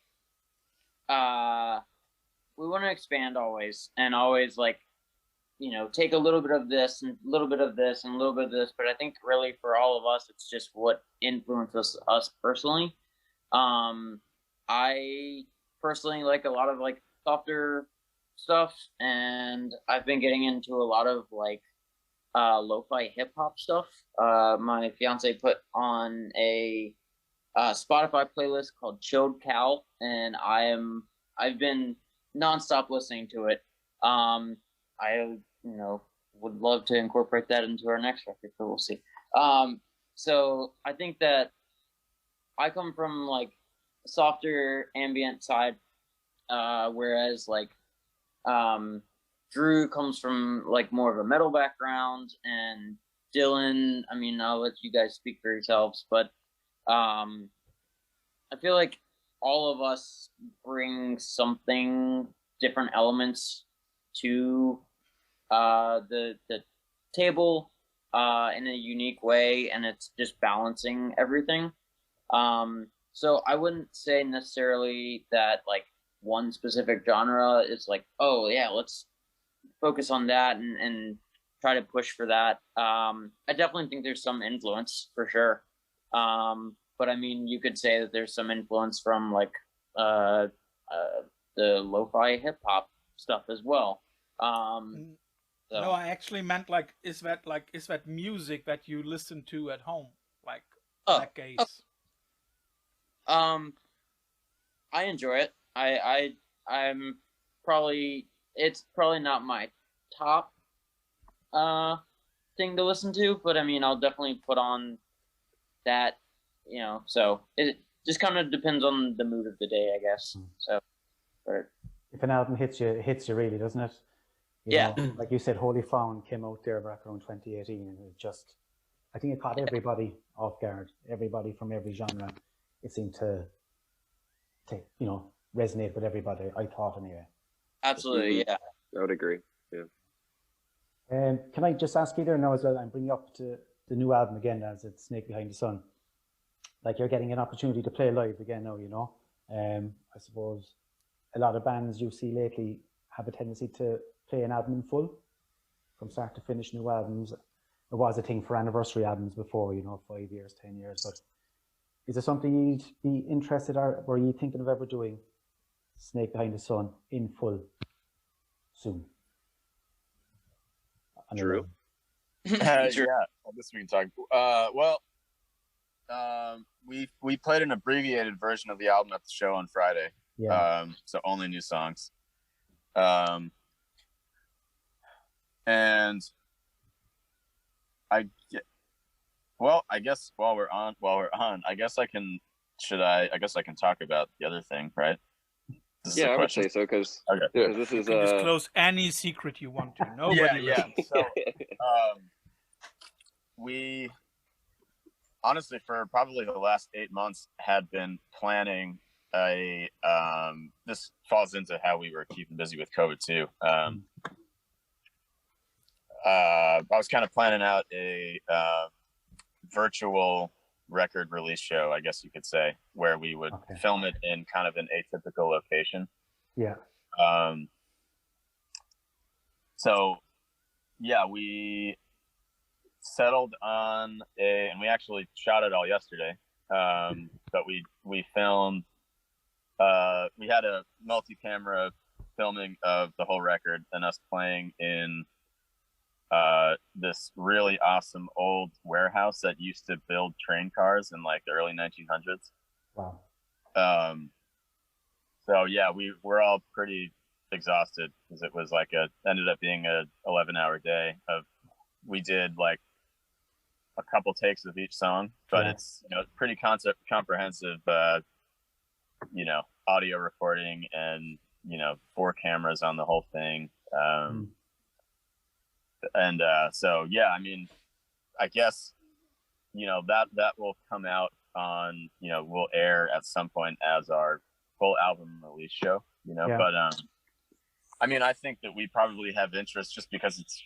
we want to expand always, and always like, you know, take a little bit of this and a little bit of this and a little bit of this. But I think really for all of us, it's just what influences us personally. I personally like a lot of like softer stuff, and I've been getting into a lot of like lo-fi hip-hop stuff. My fiance put on a Spotify playlist called Chilled Cal, and I've been nonstop listening to it. I would love to incorporate that into our next record, but we'll see. So I think that I come from like a softer ambient side, whereas like Drew comes from like more of a metal background, and Dylan, I mean, I'll let you guys speak for yourselves, but I feel like all of us bring something, different elements to the table in a unique way, and it's just balancing everything. So I wouldn't say necessarily that like one specific genre is like, oh yeah, let's focus on that and try to push for that. I definitely think there's some influence for sure. But I mean, you could say that there's some influence from like the lo-fi hip hop stuff as well. So. No, I actually meant like, is that music that you listen to at home, like Black Gaze? I enjoy it. I'm probably, it's probably not my top thing to listen to, but I mean, I'll definitely put on that, you know, so it just kind of depends on the mood of the day, I guess. So but if an album hits you, it hits you really, doesn't it? You know, like you said, Holy Fawn came out there back around 2018, and it just, I think it caught everybody off guard. Everybody from every genre, it seemed to you know, resonate with everybody, I thought anyway. Absolutely, yeah. I would agree, yeah. Can I just ask you there now as well, and bring you up to the new album again, as it's Snake Behind the Sun. Like, you're getting an opportunity to play live again now, you know. I suppose a lot of bands you see lately have a tendency to play an album in full, from start to finish. New albums, it was a thing for anniversary albums before, you know, 5 years, 10 years, but is there something you'd be interested, or were you thinking of ever doing Snake Behind the Sun in full soon? Drew? Yeah, I guess we can talk. We played an abbreviated version of the album at the show on Friday. Yeah. So only new songs. And I guess while we're on, I guess I can should I guess I can talk about the other thing, right? Yeah, I would say so, because this is you can disclose any secret you want to. Nobody listens. So we honestly, for probably the last 8 months, had been planning a this falls into how we were keeping busy with COVID too. I was kind of planning out a virtual record release show, I guess you could say, where we would film it in kind of an atypical location. Yeah. So yeah, we settled on and we actually shot it all yesterday. But we filmed, we had a multi-camera filming of the whole record and us playing in this really awesome old warehouse that used to build train cars in like the early 1900s. Wow. So yeah, we're all pretty exhausted because it was like ended up being a 11-hour day of, we did like a couple takes of each song, but it's, you know, pretty comprehensive, you know, audio recording and, you know, 4 cameras on the whole thing. And so yeah, I mean, I guess, you know, that will come out on, you know, will air at some point as our full album release show, you know. But I mean, I think that we probably have interest, just because it's,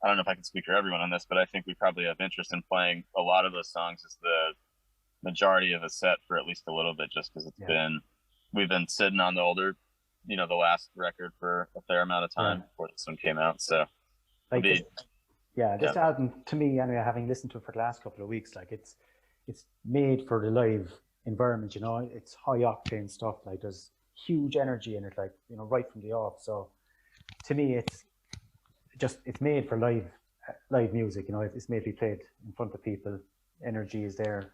I don't know if I can speak for everyone on this, but I think we probably have interest in playing a lot of those songs as the majority of a set for at least a little bit, just because it's been, we've been sitting on the older, you know, the last record for a fair amount of time before this one came out. So like this album, to me anyway, having listened to it for the last couple of weeks, like it's made for the live environment, you know. It's high octane stuff, like there's huge energy in it, like, you know, right from the off. So to me, it's made for live music, you know. It's made to be played in front of people. Energy is there.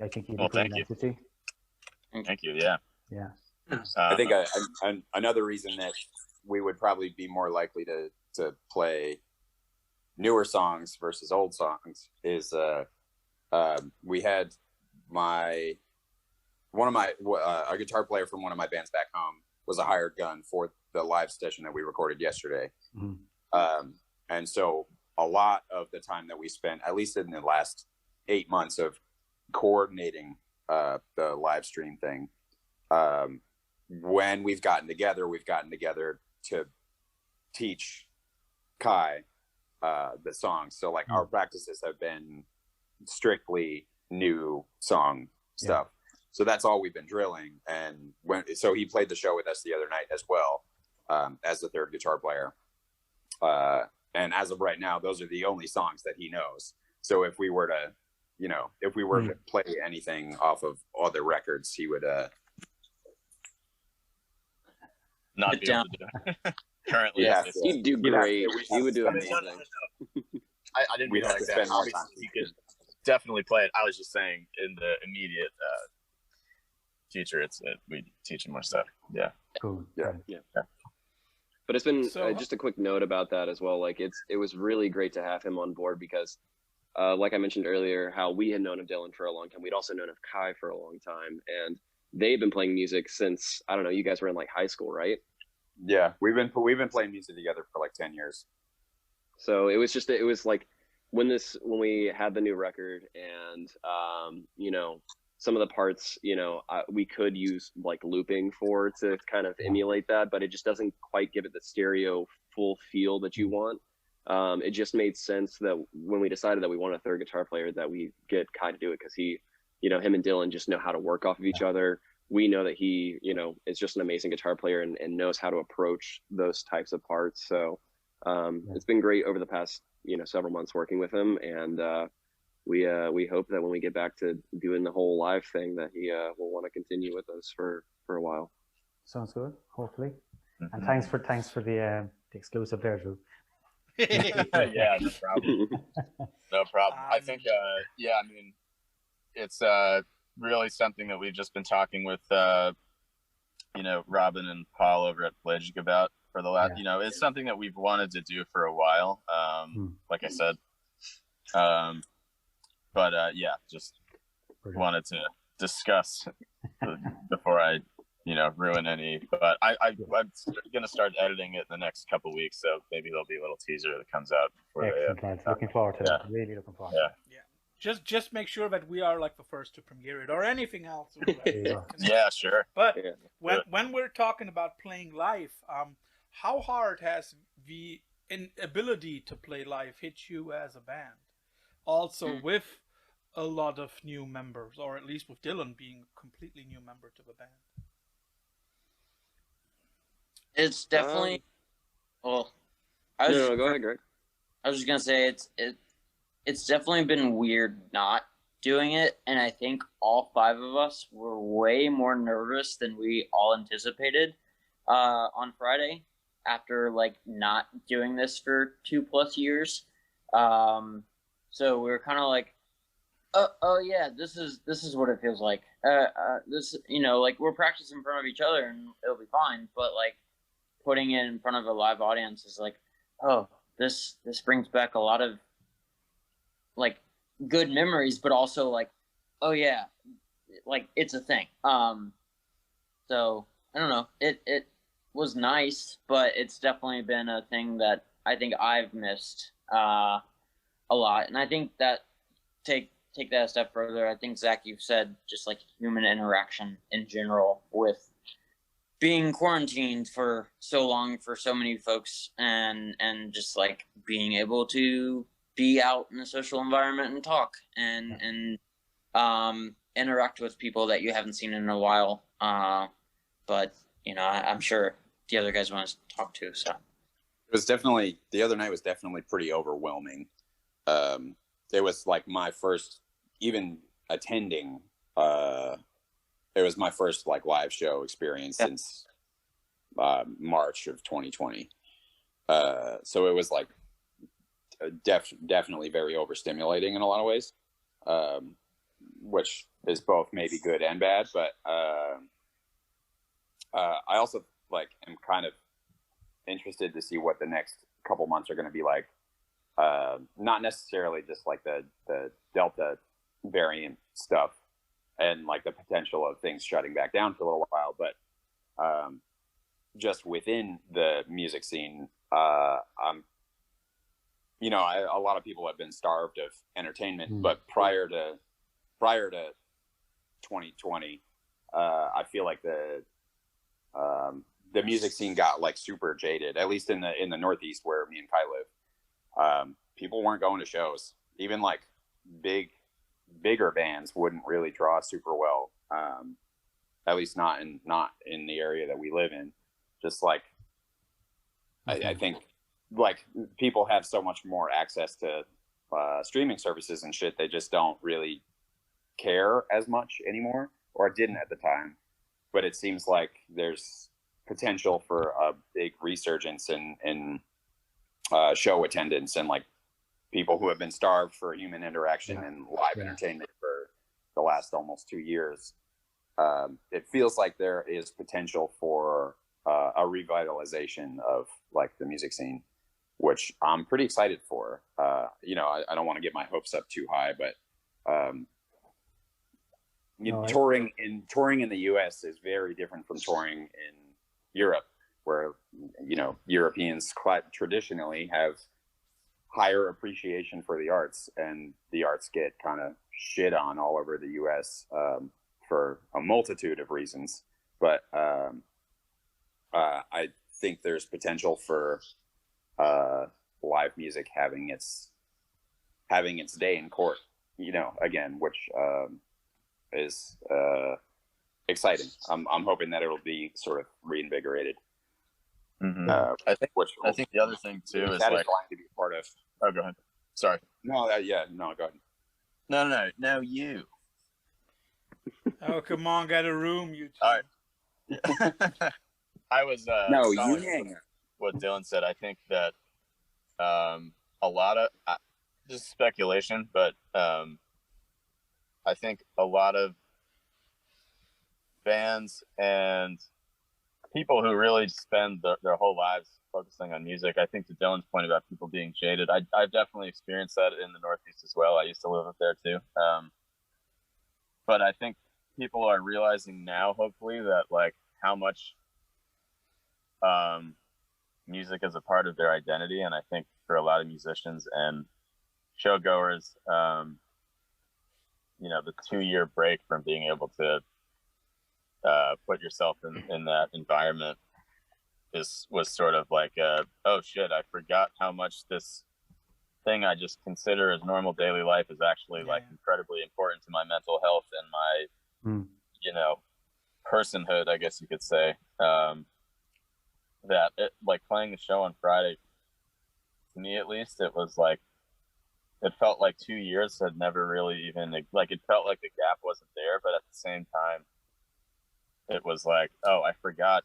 I think you thank you. Thank you. Yeah. I think another reason that we would probably be more likely to play newer songs versus old songs is we had a guitar player from one of my bands back home was a hired gun for the live session that we recorded yesterday. And so a lot of the time that we spent, at least in the last 8 months of coordinating the live stream thing, when we've gotten together to teach Kai the songs. So like our practices have been strictly new song stuff. So that's all we've been drilling. And so he played the show with us the other night as well, as the third guitar player. And as of right now, those are the only songs that he knows. So if we were to, you know, to play anything off of other records, he would not be able to do it. Currently, he'd do great. He would do amazing. I didn't mean like that. Obviously, he could definitely play it. I was just saying, in the immediate future, we teach him more stuff. Yeah. Cool. Yeah. But it's been just a quick note about that as well. Like it was really great to have him on board because, like I mentioned earlier, how we had known of Dylan for a long time. We'd also known of Kai for a long time, and they've been playing music since, I don't know, you guys were in like high school, right? Yeah, we've been playing music together for like 10 years. So it was like when we had the new record and you know, some of the parts, you know, we could use like looping to kind of emulate that, but it just doesn't quite give it the stereo full feel that you want. It just made sense that when we decided that we want a third guitar player, that we get Kai to do it, because he, you know, him and Dylan just know how to work off of each other. We know that he, you know, is just an amazing guitar player and knows how to approach those types of parts. So it's been great over the past, you know, several months working with him, and we hope that when we get back to doing the whole live thing, that he will want to continue with us for a while. Sounds good. Hopefully, and thanks for the exclusive there, Drew. Yeah, no problem. No problem. I think I mean, it's really something that we've just been talking with you know, Robin and Paul over at Pelagic about for the last, you know, it's something that we've wanted to do for a while, like I said, but yeah, just wanted to discuss before I, ruin any. But I'm gonna start editing it in the next couple weeks, so maybe there'll be a little teaser that comes out before Excellent. Looking forward to it. Really looking forward. Yeah. Just make sure that we are like the first to premiere it or anything else. Yeah, sure. But when we're talking about playing live, how hard has the inability to play live hit you as a band? Also with a lot of new members, or at least with Dylan being a completely new member to the band. It's definitely go ahead, Greg. I was just gonna say it's definitely been weird not doing it, and I think all 5 of us were way more nervous than we all anticipated on Friday after like not doing this for 2+ years. So we were kind of like, oh yeah, this is what it feels like. This, like we're practicing in front of each other and it'll be fine, but like putting it in front of a live audience is like, oh, this brings back a lot of like good memories, but also like, oh yeah, like it's a thing. So I don't know, it was nice, but it's definitely been a thing that I think I've missed a lot. And I think that take that a step further, I think Zach, you've said just like human interaction in general with being quarantined for so long for so many folks, and just like being able to be out in a social environment and talk and interact with people that you haven't seen in a while. But I'm sure the other guys want to talk to. So it was definitely, the other night was definitely pretty overwhelming. It was like my first, even attending, it was my first like live show experience since March of 2020. So it was like definitely very overstimulating in a lot of ways, which is both maybe good and bad. But I also like am kind of interested to see what the next couple months are going to be like. Not necessarily just like the Delta variant stuff and like the potential of things shutting back down for a little while, but just within the music scene, a lot of people have been starved of entertainment, but prior to 2020, I feel like the music scene got like super jaded, at least in the Northeast where me and Kai live. People weren't going to shows. Even like bigger bands wouldn't really draw super well. At least not in the area that we live in. Just like, I think like people have so much more access to streaming services and shit. They just don't really care as much anymore, or didn't at the time. But it seems like there's potential for a big resurgence in show attendance and like people who have been starved for human interaction and live entertainment for the last almost 2 years. It feels like there is potential for a revitalization of like the music scene, which I'm pretty excited for. I don't want to get my hopes up too high, but touring in the US is very different from touring in Europe, where Europeans quite traditionally have higher appreciation for the arts, and the arts get kind of shit on all over the US for a multitude of reasons. But I think there's potential for live music having its day in court, again, which is exciting. I'm hoping that it'll be sort of reinvigorated. Mm-hmm. I think the other thing too is that like, is going to be part of. Oh, go ahead. Sorry. No, go ahead. No, you. Oh, come on, get a room, you two. All right. I was you hang. What Dylan said. I think that a lot of just speculation, but I think a lot of bands and people who really spend their whole lives focusing on music. I think to Dylan's point about people being jaded, I've definitely experienced that in the Northeast as well. I used to live up there too. But I think people are realizing now, hopefully, that like how much music is a part of their identity. And I think for a lot of musicians and showgoers, you know, the 2-year break from being able to put yourself in that environment was sort of like, oh shit, I forgot how much this thing I just consider as normal daily life is actually like incredibly important to my mental health and my, you know, personhood, I guess you could say. That it, like playing the show on Friday, to me at least, it was like, it felt like 2 years had never really even, like, it felt like the gap wasn't there, but at the same time, it was like, oh, I forgot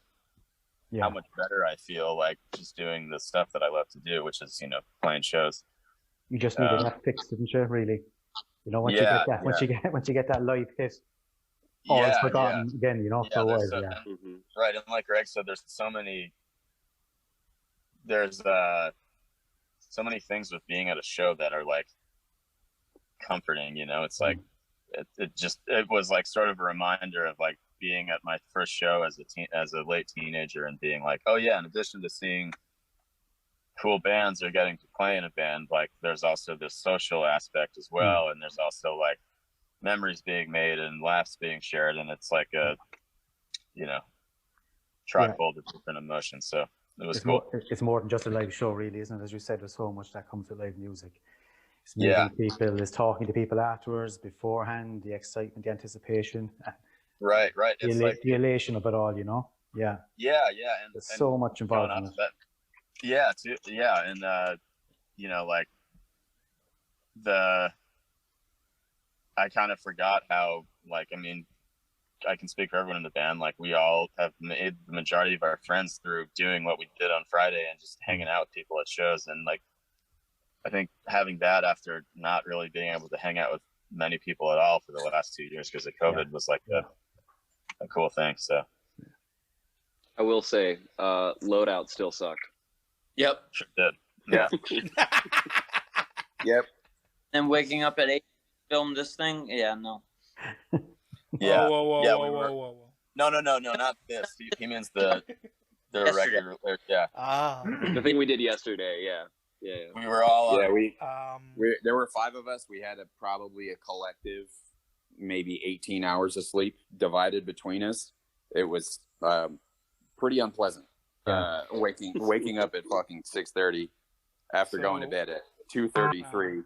how much better I feel like just doing the stuff that I love to do, which is, you know, playing shows. You just needed that fix, didn't you? Really, you know, once you get that, once you get that live hit, all it's forgotten again. You know, for a while. Right, and like Gregg said, there's so many things with being at a show that are like comforting. You know, it's like it was like sort of a reminder of like being at my first show as a late teenager and being like, oh yeah, in addition to seeing cool bands or getting to play in a band, like there's also this social aspect as well, and there's also like memories being made and laughs being shared, and it's like a, you know, trifold of different emotions. So it was cool. It's more than just a live show, really, isn't it? As you said, there's so much that comes with live music. It's meeting people, it's talking to people afterwards, beforehand, the excitement, the anticipation. Right. It's like the elation of it all, you know? Yeah. And there's so much involved in it. And you know, like I kind of forgot how, like, I mean, I can speak for everyone in the band, like we all have made the majority of our friends through doing what we did on Friday and just hanging out with people at shows. And like, I think having that after not really being able to hang out with many people at all for the last 2 years because of COVID was like a cool thing. So I will say, Loadout still sucked. Yep. Sure did. Yeah. Yep. And waking up at 8 to film this thing? Yeah, no. Yeah. Whoa. No, not this. He means the regular. Yeah. The thing we did yesterday. Yeah. We were all. There were 5 of us. We had probably a collective, maybe 18 hours of sleep divided between us. It was pretty unpleasant. Waking up at fucking 6:30 after going to bed at 2:33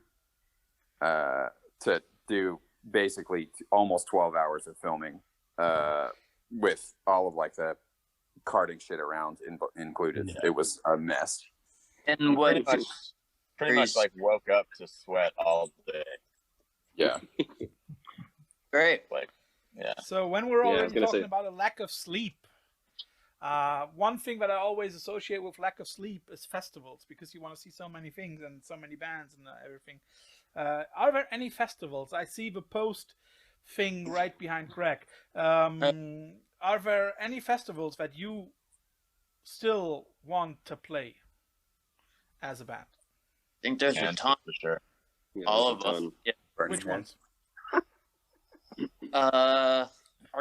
to do basically almost 12 hours of filming with all of like the carting shit around included. It was a mess. And what pretty much like woke up to sweat all day. Yeah. Great. Like, yeah. So when we're already talking about a lack of sleep, one thing that I always associate with lack of sleep is festivals, because you want to see so many things and so many bands and everything. Are there any festivals? I see the post thing right behind Gregg. Are there any festivals that you still want to play as a band? I think there's a ton. For sure. Yeah, all of us. Yeah. Which ones? Our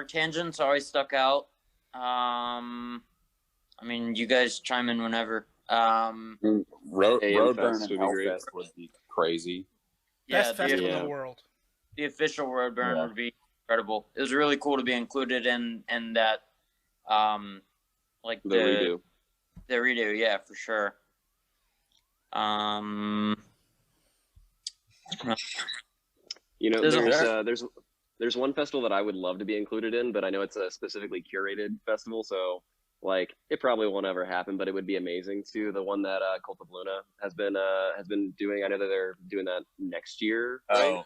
tangents always stuck out. I mean, you guys chime in whenever. Roadburn and Hellfest would be crazy. Best festival in the world. The official Roadburn would be incredible. It was really cool to be included in that, like the redo. The redo, yeah, for sure. You know, there's one festival that I would love to be included in, but I know it's a specifically curated festival, so like it probably won't ever happen. But it would be amazing too. The one that Cult of Luna has been doing. I know that they're doing that next year. Right?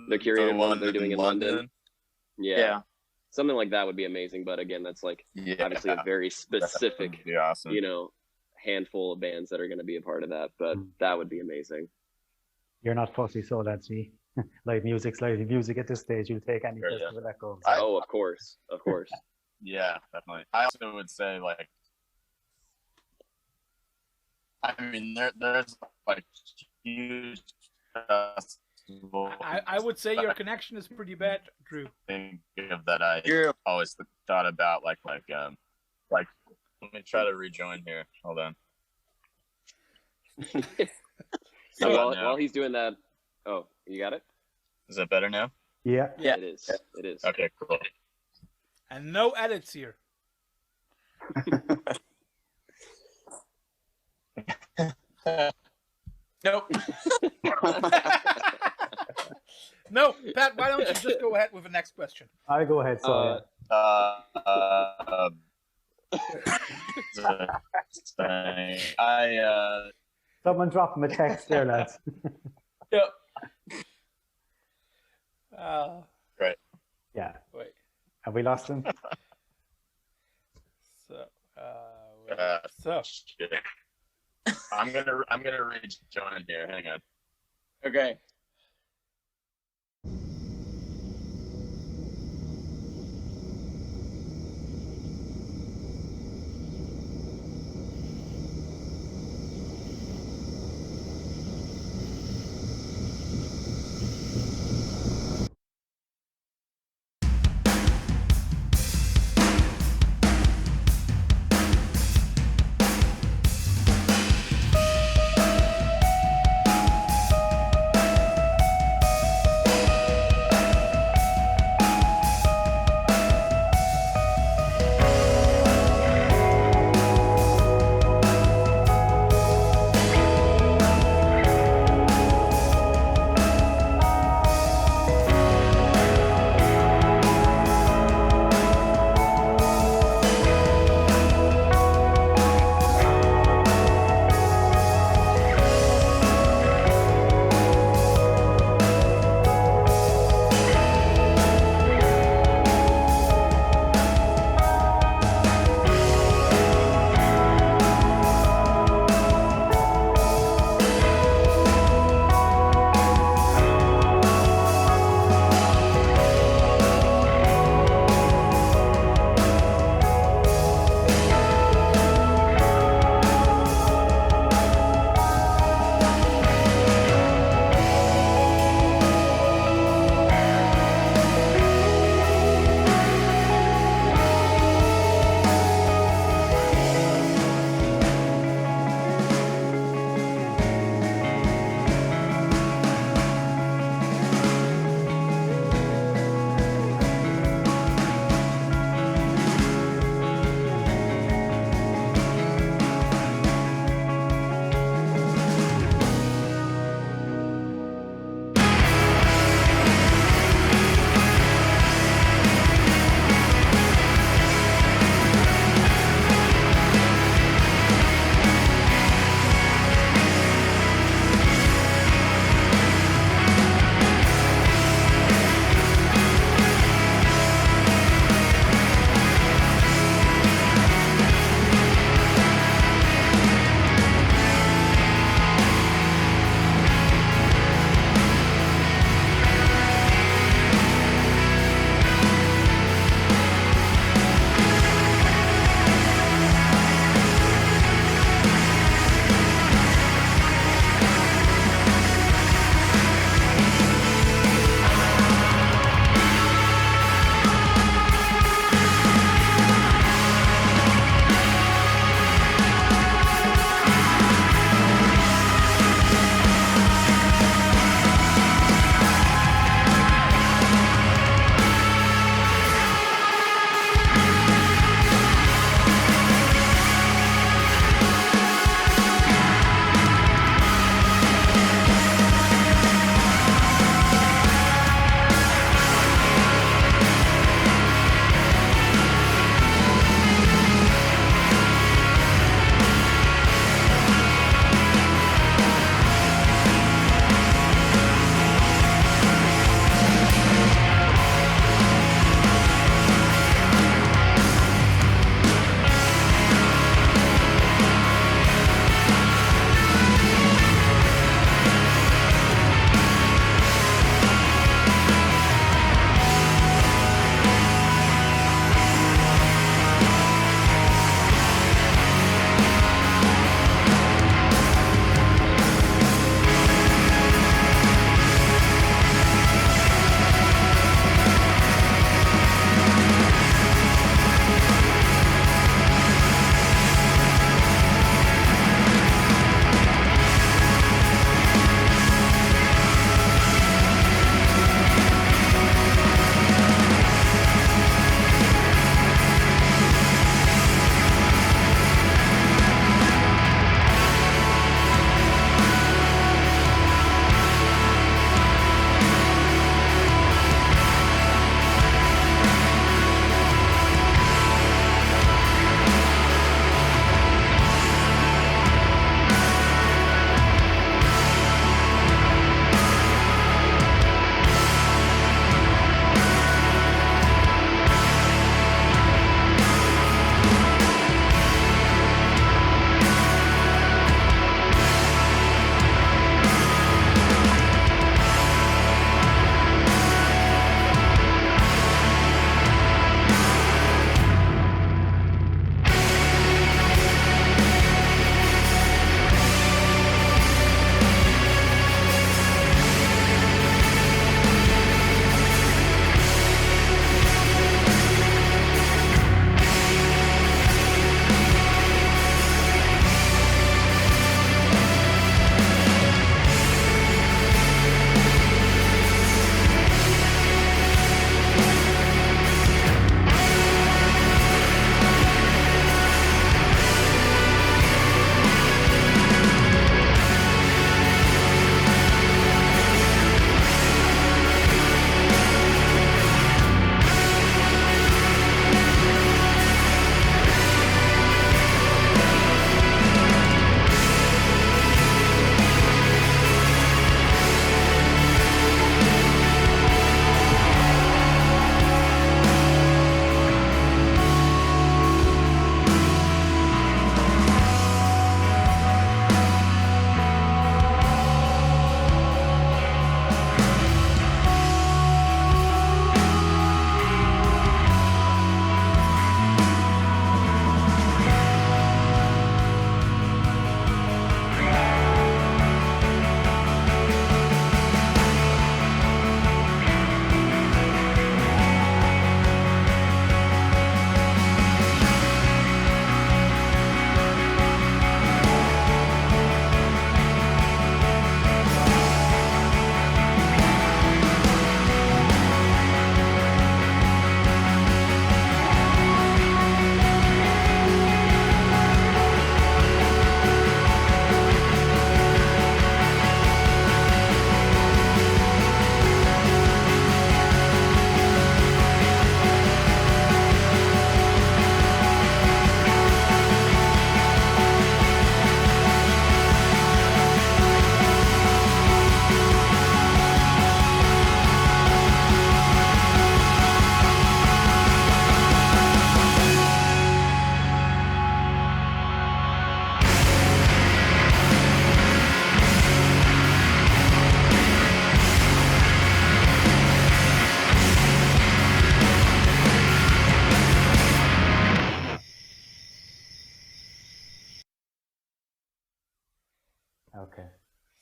The curated one they're doing in London. Yeah, something like that would be amazing. But again, that's like obviously a very specific, awesome. You know, handful of bands that are going to be a part of that. But that would be amazing. You're not fussy, so that's me. Live music's live music at this stage. You'll take any festival that goes. Oh, of course. Yeah, definitely. I also would say, like, I mean, there's like huge festivals. I would say your connection is pretty bad, Drew. Going of that I always thought about, like let me try to rejoin here. Hold on. So while he's doing that, oh, you got it? Is that better now? Yeah. Yeah. It is. It is. Okay, cool. And no edits here. Nope. No, Pat, why don't you just go ahead with the next question? I'll go ahead. So, someone drop him a text there, lads. Yep. Right. Yeah. Wait. Have we lost him? Shit. I'm gonna rejoin here. Hang on. Okay.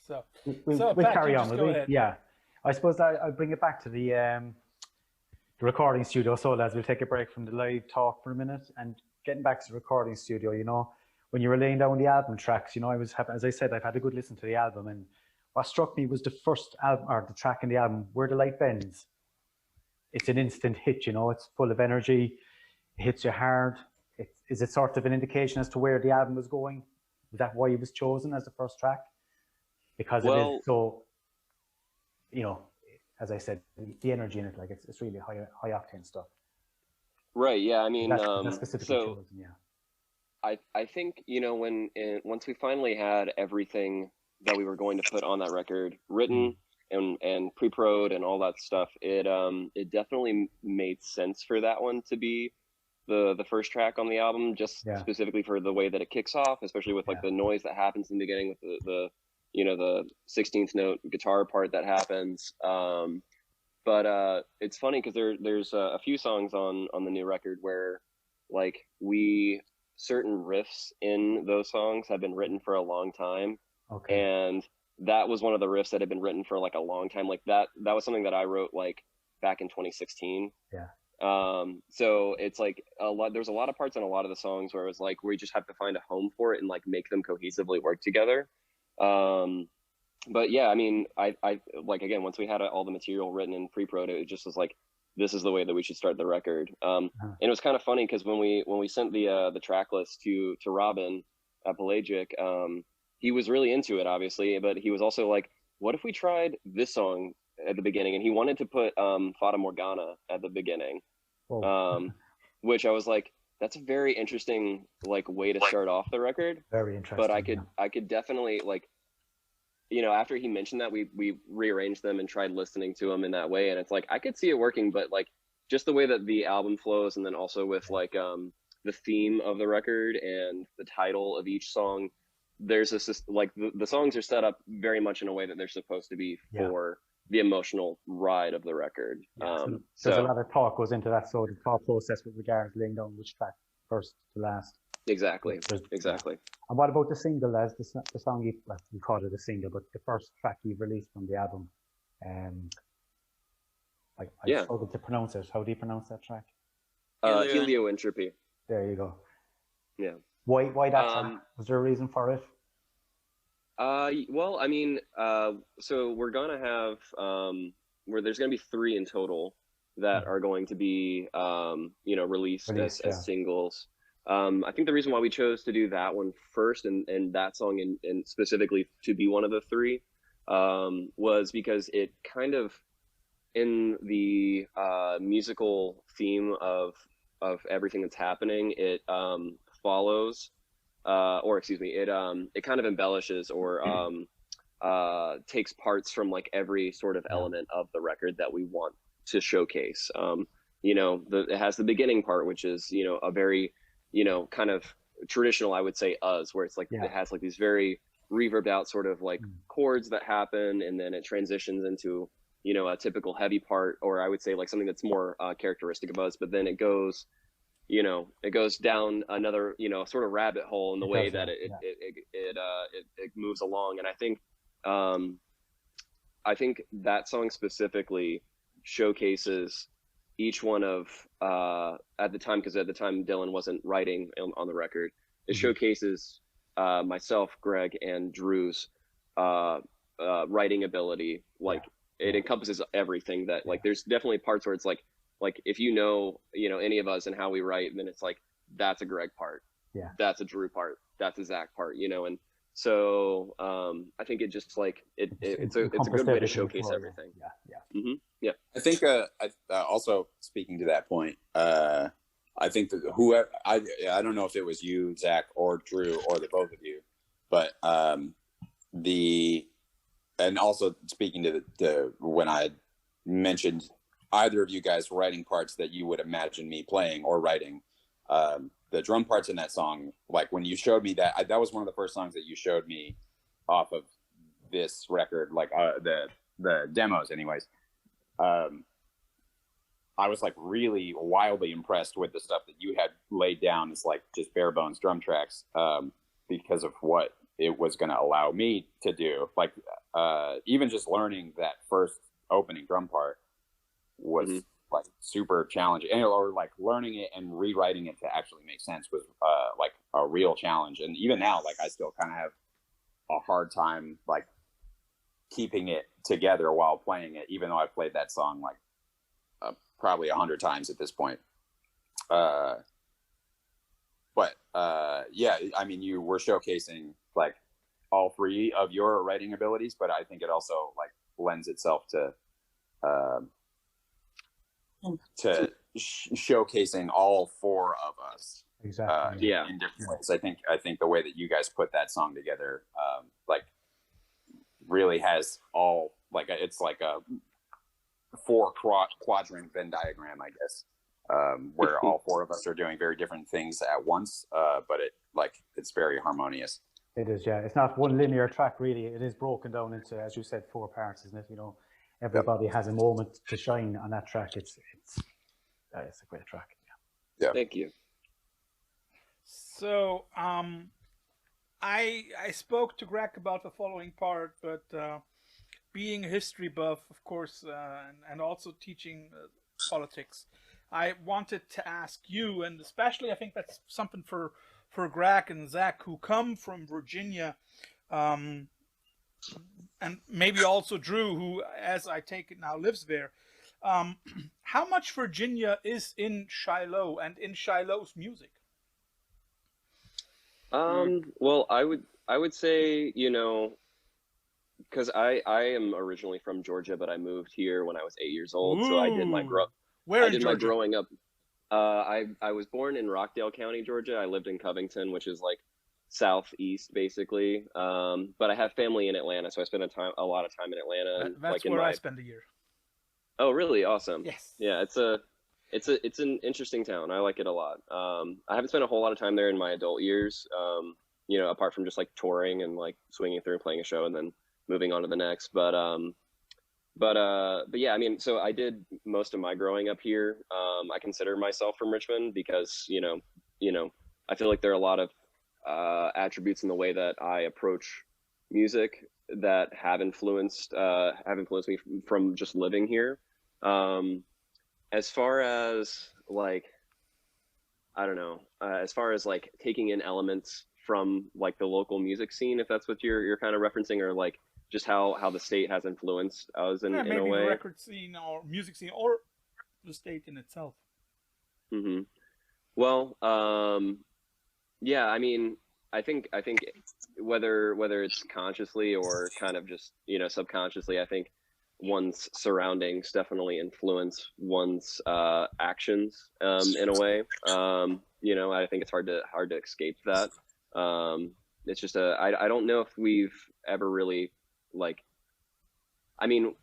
So, we'll Pat, carry you on, just will go we? ahead. Yeah. I suppose I'll bring it back to the recording studio. So, lads, we'll take a break from the live talk for a minute and getting back to the recording studio. You know, when you were laying down the album tracks, you know, I was happy, as I said, I've had a good listen to the album, and what struck me was the first album, or the track in the album, Where the Light Bends. It's an instant hit, you know, it's full of energy, it hits you hard. Is it sort of an indication as to where the album was going? Is that why it was chosen as the first track? Because it is so, you know, as I said, the energy in it, like it's really high octane stuff. Right. Yeah. I mean, that's specifically chosen. Yeah. I think, you know, once we finally had everything that we were going to put on that record written and pre-prod and all that stuff, it definitely made sense for that one to be the first track on the album, just specifically for the way that it kicks off, especially with like the noise that happens in the beginning with the you know, the 16th note guitar part that happens. But it's funny because there's a few songs on the new record where like certain riffs in those songs have been written for a long time. Okay. And that was one of the riffs that had been written for like a long time. Like that was something that I wrote like back in 2016. Yeah. So it's like there's a lot of parts on a lot of the songs where it was like, we just have to find a home for it and like make them cohesively work together. But yeah, I mean, I like, again, once we had all the material written and pre-prod, it just was like, this is the way that we should start the record. And it was kind of funny because when we sent the track list to Robin at Pelagic, he was really into it, obviously, but he was also like, what if we tried this song at the beginning? And he wanted to put Fata Morgana at the beginning, which I was like, that's a very interesting like way to start off the record. Very interesting. But I could definitely, like, you know, after he mentioned that, we rearranged them and tried listening to them in that way, and it's like I could see it working, but like just the way that the album flows, and then also with like the theme of the record and the title of each song, there's this like the songs are set up very much in a way that they're supposed to be for the emotional ride of the record. So there's a lot of thought goes into that, so the thought process with regards to laying down which track first to last. Exactly. And what about the single, as the song we call it a single, but the first track you've released from the album? I struggled to pronounce it. How do you pronounce that track? Helioentropy. There you go. Yeah. Why that track? Was there a reason for it? Well, I mean, so we're gonna have there's gonna be 3 in total that are going to be released as singles. I think the reason why we chose to do that one first and that song and specifically to be one of the 3 was because it kind of, in the musical theme of everything that's happening, it follows it kind of embellishes or takes parts from like every sort of element of the record that we want to showcase. It has the beginning part, which is, a very, kind of traditional, I would say, where it's like it has like these very reverbed out sort of like chords that happen, and then it transitions into, a typical heavy part, or I would say like something that's more characteristic of us, but then it goes down another, sort of rabbit hole in the way that it moves along. And I think that song specifically showcases each one of at the time, because at the time Dylan wasn't writing on the record, it showcases myself, Gregg, and Drew's writing ability. Like it encompasses everything that like there's definitely parts where it's like if any of us and how we write, then it's like that's a Gregg part, that's a Drew part, that's a Zach part, and so I think it just like it's a good way to showcase everything. I think also speaking to that point, I think that whoever I don't know if it was you, Zach, or Drew, or the both of you, but and also speaking to the when I mentioned either of you guys writing parts that you would imagine me playing or writing, the drum parts in that song, like when you showed me that was one of the first songs that you showed me off of this record, like the demos anyways. I was like really wildly impressed with the stuff that you had laid down as like just bare bones drum tracks, because of what it was going to allow me to do. Like even just learning that first opening drum part was like super challenging, or like learning it and rewriting it to actually make sense was like a real challenge. And even now, like I still kind of have a hard time like keeping it together while playing it, even though I've played that song like probably 100 times at this point. But yeah, I mean, you were showcasing like all three of your writing abilities, but I think it also like lends itself to showcasing all four of us. Exactly. In different ways. I think the way that you guys put that song together, like really has all like it's like a 4 quadrant Venn diagram, I guess. Where all four of us are doing very different things at once, but it's very harmonious. It is, yeah. It's not one linear track, really. It is broken down into, as you said, 4 parts, isn't it? You know, everybody has a moment to shine on that track. It's a great track. Yeah. Thank you. So, I spoke to Gregg about the following part, but being a history buff, of course, and also teaching politics, I wanted to ask you, and especially I think that's something for Gregg and Zach, who come from Virginia, and maybe also Drew, who, as I take it now, lives there. How much Virginia is in Shiloh and in Shiloh's music? Well, I would say, you know, because I am originally from Georgia, but I moved here when I was 8 years old. So I did my growing up. I was born in Rockdale County, Georgia. I lived in Covington, which is like southeast, basically. But I have family in Atlanta, so I spent a lot of time in Atlanta. That's like where I spend a year. Oh, really? Awesome. Yes. Yeah, it's an interesting town. I like it a lot. I haven't spent a whole lot of time there in my adult years. You know, apart from just like touring and like swinging through and playing a show and then moving on to the next. But yeah, I mean, so I did most of my growing up here. I consider myself from Richmond because, you know, I feel like there are a lot of attributes in the way that I approach music that have influenced me from just living here. As far as like, I don't know, as far as like taking in elements from like the local music scene, if that's what you're kind of referencing, or like just how the state has influenced us in a way. Maybe the record scene or music scene or the state in itself. Mm-hmm. Well, yeah, I mean, I think whether it's consciously or kind of just, you know, subconsciously, I think one's surroundings definitely influence one's actions in a way. You know, I think it's hard to escape that. It's just I don't know if we've ever really like, I mean,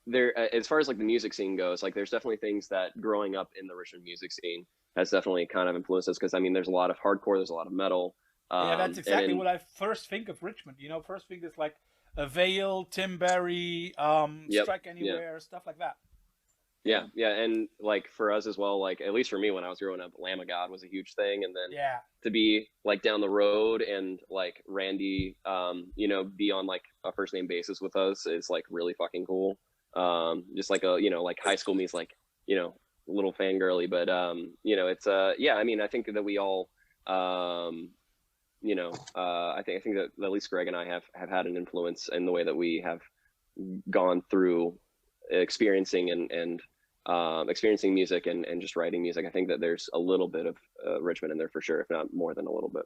there, as far as like the music scene goes, like there's definitely things that growing up in the Richmond music scene has definitely kind of influenced us, because I mean there's a lot of hardcore, there's a lot of metal. Yeah, that's exactly what I first think of Richmond. You know, first thing is like a Veil, Tim Berry, Strike Anywhere, stuff like that. Yeah, and like for us as well, like at least for me when I was growing up, Lamb of God was a huge thing, and then to be like down the road and like Randy, you know, be on like a first name basis with us is like really fucking cool. Just like a, you know, like high school me's like, you know, a little fangirly, but you know, it's yeah, I mean, I think that we all you know, I think that at least Gregg and I have had an influence in the way that we have gone through experiencing and experiencing music and just writing music. I think that there's a little bit of Richmond in there for sure, if not more than a little bit.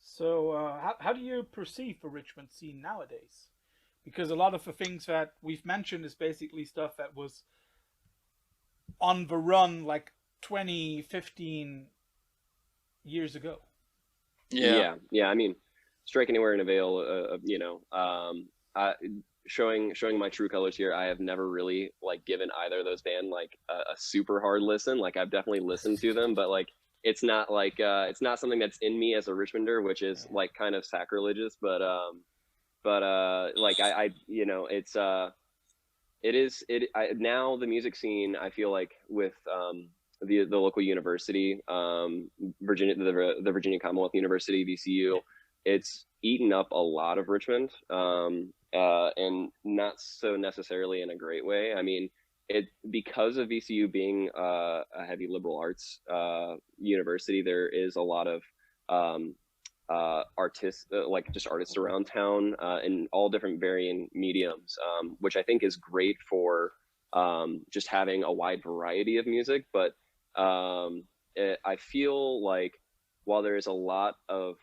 So how do you perceive the Richmond scene nowadays? Because a lot of the things that we've mentioned is basically stuff that was on the run like 20, 15 years ago. Yeah. I mean, Strike Anywhere in a Veil, you know, showing my true colors here. I have never really like given either of those bands like a super hard listen. Like I've definitely listened to them, but like it's not like it's not something that's in me as a Richmonder, which is like kind of sacrilegious. But like I you know, it's now the music scene, I feel like with the local university, the Virginia Commonwealth University, VCU, it's eaten up a lot of Richmond, and not so necessarily in a great way. I mean, because of VCU being a heavy liberal arts university, there is a lot of artists, like just artists around town in all different varying mediums, which I think is great for just having a wide variety of music. But I feel like while there is a lot of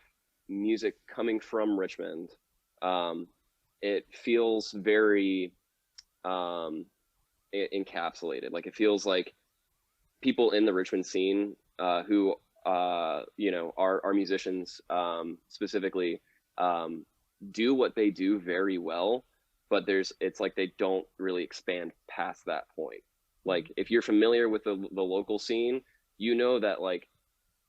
music coming from Richmond, it feels very encapsulated. Like, it feels like people in the Richmond scene who you know, are musicians specifically, do what they do very well, but it's like they don't really expand past that point. Like, if you're familiar with the local scene, you know that like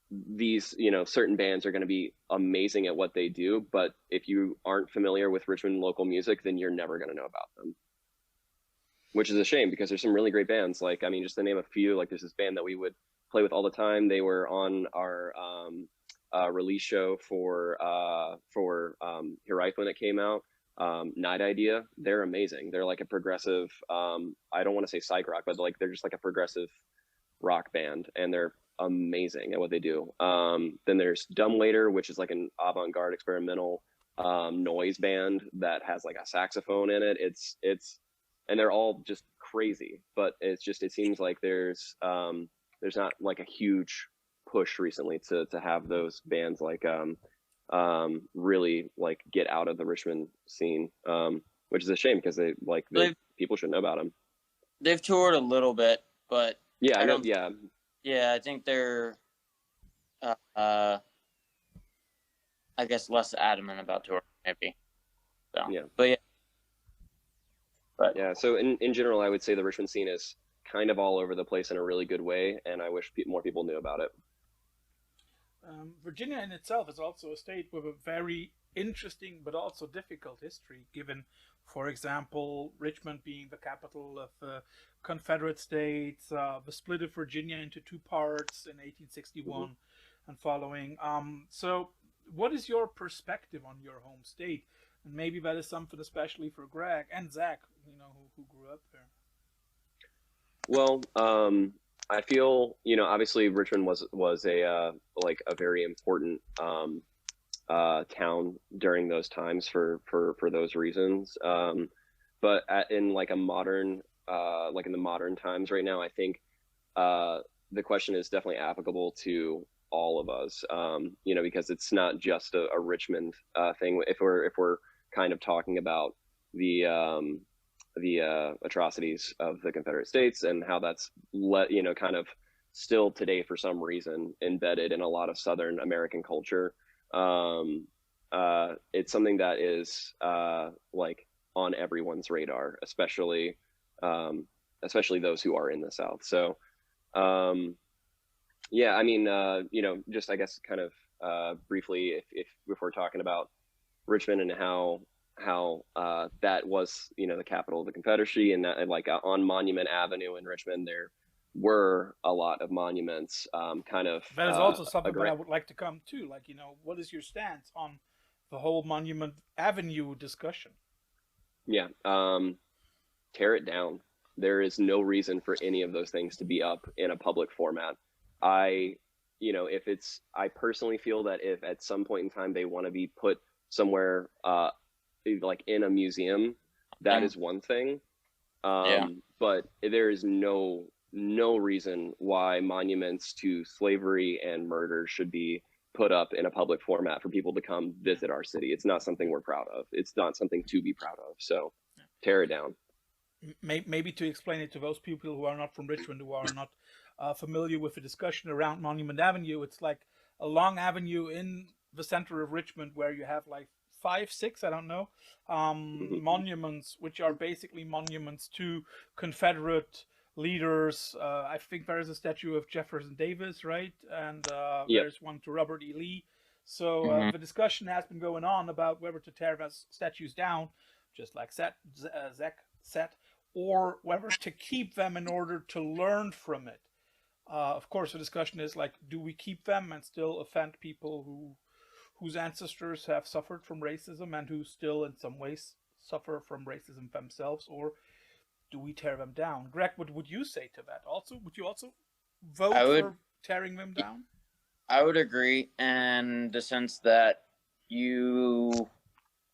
these, you know, certain bands are going to be amazing at what they do, but if you aren't familiar with Richmond local music, then you're never going to know about them, which is a shame, because there's some really great bands. Like, I mean, just to name a few, like there's this band that we would play with all the time. They were on our release show for Here Life when it came out. Night Idea, they're amazing. They're like a progressive, I don't want to say psych rock, but like they're just like a progressive rock band, and they're amazing at what they do. Then there's Dumbwaiter, which is like an avant-garde experimental noise band that has like a saxophone in it. It's and they're all just crazy, but it seems like there's not like a huge push recently to have those bands like really like get out of the Richmond scene, which is a shame, because people should know about them. They've toured a little bit, but yeah, I know, don't. yeah, Yeah, I think they're, I guess, less adamant about touring, maybe. So, yeah, but yeah. But yeah, so in general, I would say the Richmond scene is kind of all over the place in a really good way, and I wish more people knew about it. Virginia in itself is also a state with a very interesting but also difficult history, given, for example, Richmond being the capital of the Confederate States, the split of Virginia into two parts in 1861 and following. So what is your perspective on your home state? And maybe that is something especially for Gregg and Zach, you know, who grew up there. Well, I feel, you know, obviously Richmond was a like a very important town during those times for those reasons. But in like a modern, like in the modern times right now, I think the question is definitely applicable to all of us. You know, because it's not just a Richmond thing. If we're kind of talking about the atrocities of the Confederate States and how that's you know, kind of still today for some reason embedded in a lot of Southern American culture. It's something that is like on everyone's radar, especially those who are in the South. So yeah, I mean, you know, just I guess kind of briefly, if we're talking about Richmond and how that was, you know, the capital of the Confederacy, and that, like on Monument Avenue in Richmond, there were a lot of monuments. Kind of that is also something that I would like to come to. Like, you know, what is your stance on the whole Monument Avenue discussion? Yeah, tear it down. There is no reason for any of those things to be up in a public format. You know, I personally feel that if at some point in time they want to be put somewhere like in a museum, that is one thing. But there is no reason why monuments to slavery and murder should be put up in a public format for people to come visit our city. It's not something we're proud of. It's not something to be proud of. So tear it down. Maybe to explain it to those people who are not from Richmond, who are not familiar with the discussion around Monument Avenue, it's like a long avenue in the center of Richmond where you have like 5, 6, I don't know, monuments, which are basically monuments to Confederate leaders. I think there is a statue of Jefferson Davis, right? And there's one to Robert E. Lee. So the discussion has been going on about whether to tear those statues down, just like Zach said, or whether to keep them in order to learn from it. Of course, the discussion is like, do we keep them and still offend people whose ancestors have suffered from racism and who still in some ways suffer from racism themselves, or do we tear them down? Gregg, what would you say to that? Also, would you also vote for tearing them down? I would agree in the sense that you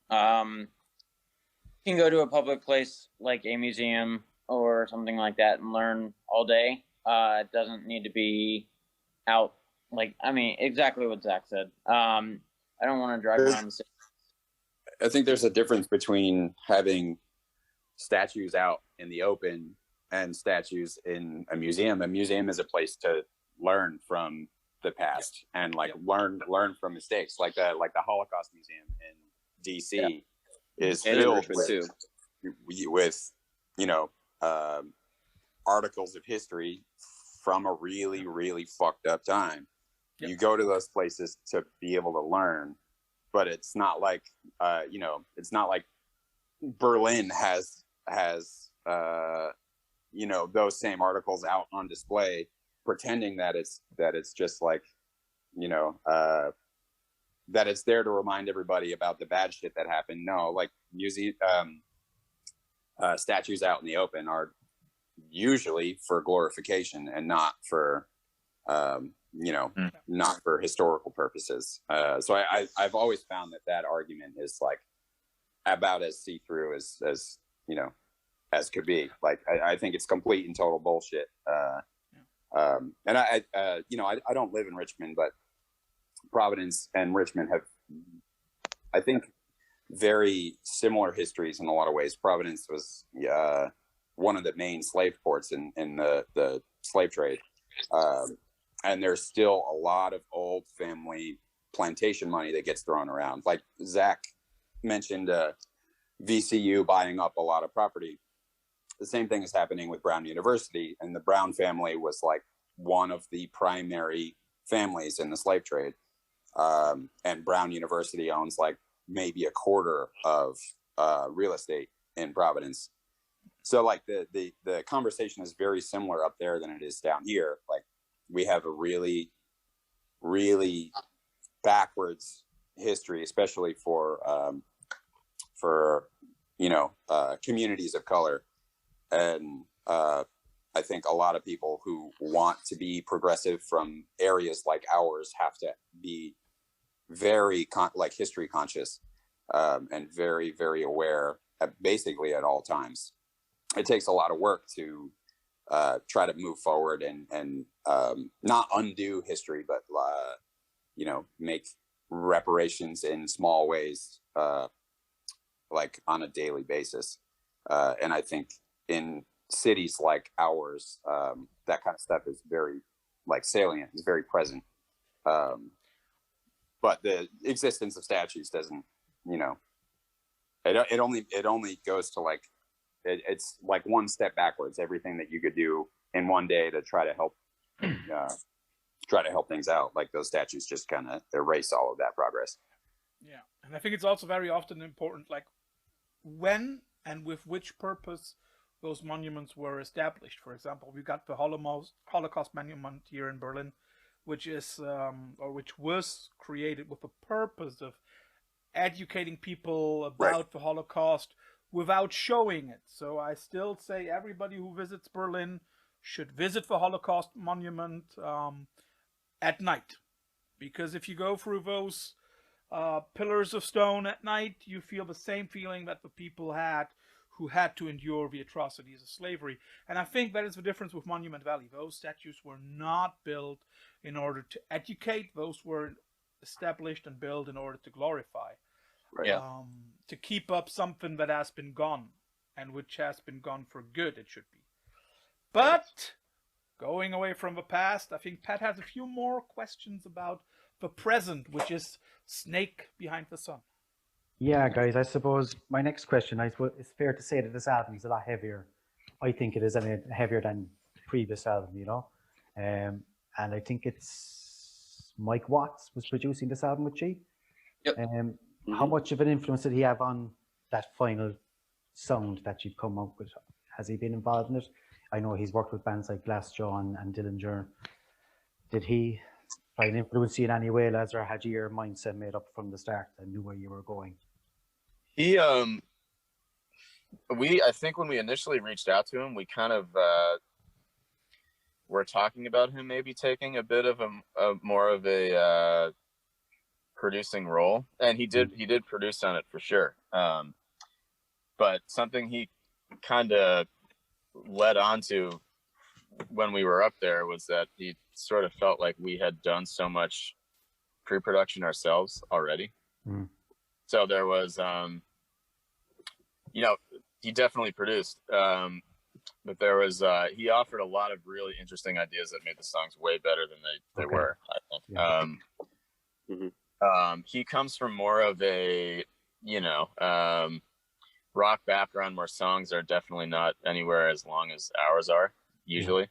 can go to a public place like a museum or something like that and learn all day. It doesn't need to be out, like, I mean, exactly what Zach said. I don't want to drive around the city. I think there's a difference between having statues out in the open and statues in a museum. A museum is a place to learn from the past and like learn from mistakes. Like the Holocaust Museum in DC is filled with you know articles of history from a really, really fucked up time. Yep. You go to those places to be able to learn, but it's not like it's not like Berlin has those same articles out on display, pretending that it's just like that it's there to remind everybody about the bad shit that happened. No, like statues out in the open are usually for glorification and not for not for historical purposes. So I've always found that argument is like about as see-through as could be. Like I think it's complete and total bullshit. And I don't live in Richmond, but Providence and Richmond have, I think, very similar histories in a lot of ways. Providence was one of the main slave ports in the slave trade. And there's still a lot of old family plantation money that gets thrown around. Like Zach mentioned, VCU buying up a lot of property. The same thing is happening with Brown University, and the Brown family was like one of the primary families in the slave trade. And Brown University owns like maybe a quarter of real estate in Providence. So like the conversation is very similar up there than it is down here. Like we have a really, really backwards history, especially for communities of color. And I think a lot of people who want to be progressive from areas like ours have to be very history conscious and very, very aware basically at all times. It takes a lot of work to try to move forward and not undo history, but make reparations in small ways, like on a daily basis. And I think in cities like ours, that kind of stuff is very salient, is very present. But the existence of statues doesn't, it only goes to it's like one step backwards. Everything that you could do in one day to try to help things out, like those statues just kind of erase all of that progress. Yeah, and I think it's also very often important, like when and with which purpose those monuments were established. For example, we got the Holocaust Monument here in Berlin, which was created with the purpose of educating people about the Holocaust without showing it. So I still say everybody who visits Berlin should visit the Holocaust Monument at night, because if you go through those pillars of stone at night, you feel the same feeling that the people had who had to endure the atrocities of slavery. And I think that is the difference with Monument Valley. Those statues were not built in order to educate. Those were established and built in order to glorify. To keep up something that has been gone, and which has been gone for good, it should be. But going away from the past, I think Pat has a few more questions about the present, which is Snake Behind the Sun. Yeah, guys, I suppose my next question, it's fair to say that this album is a lot heavier. I think it is heavier than the previous album, and I think it's Mike Watts was producing this album with G. Yep. How much of an influence did he have on that final sound that you've come up with? Has he been involved in it? I know he's worked with bands like Glassjaw and Dillinger. Did he try and influence you in any way, lads, or had you your mindset made up from the start and knew where you were going? He I think when we initially reached out to him, we kind of were talking about him maybe taking a bit of a more of a producing role, and he did produce on it for sure. But something he kind of led on to when we were up there was that he sort of felt like we had done so much pre-production ourselves already. So there was he definitely produced, but there was he offered a lot of really interesting ideas that made the songs way better than they were, I think. He comes from more of a rock background where songs are definitely not anywhere as long as ours are usually.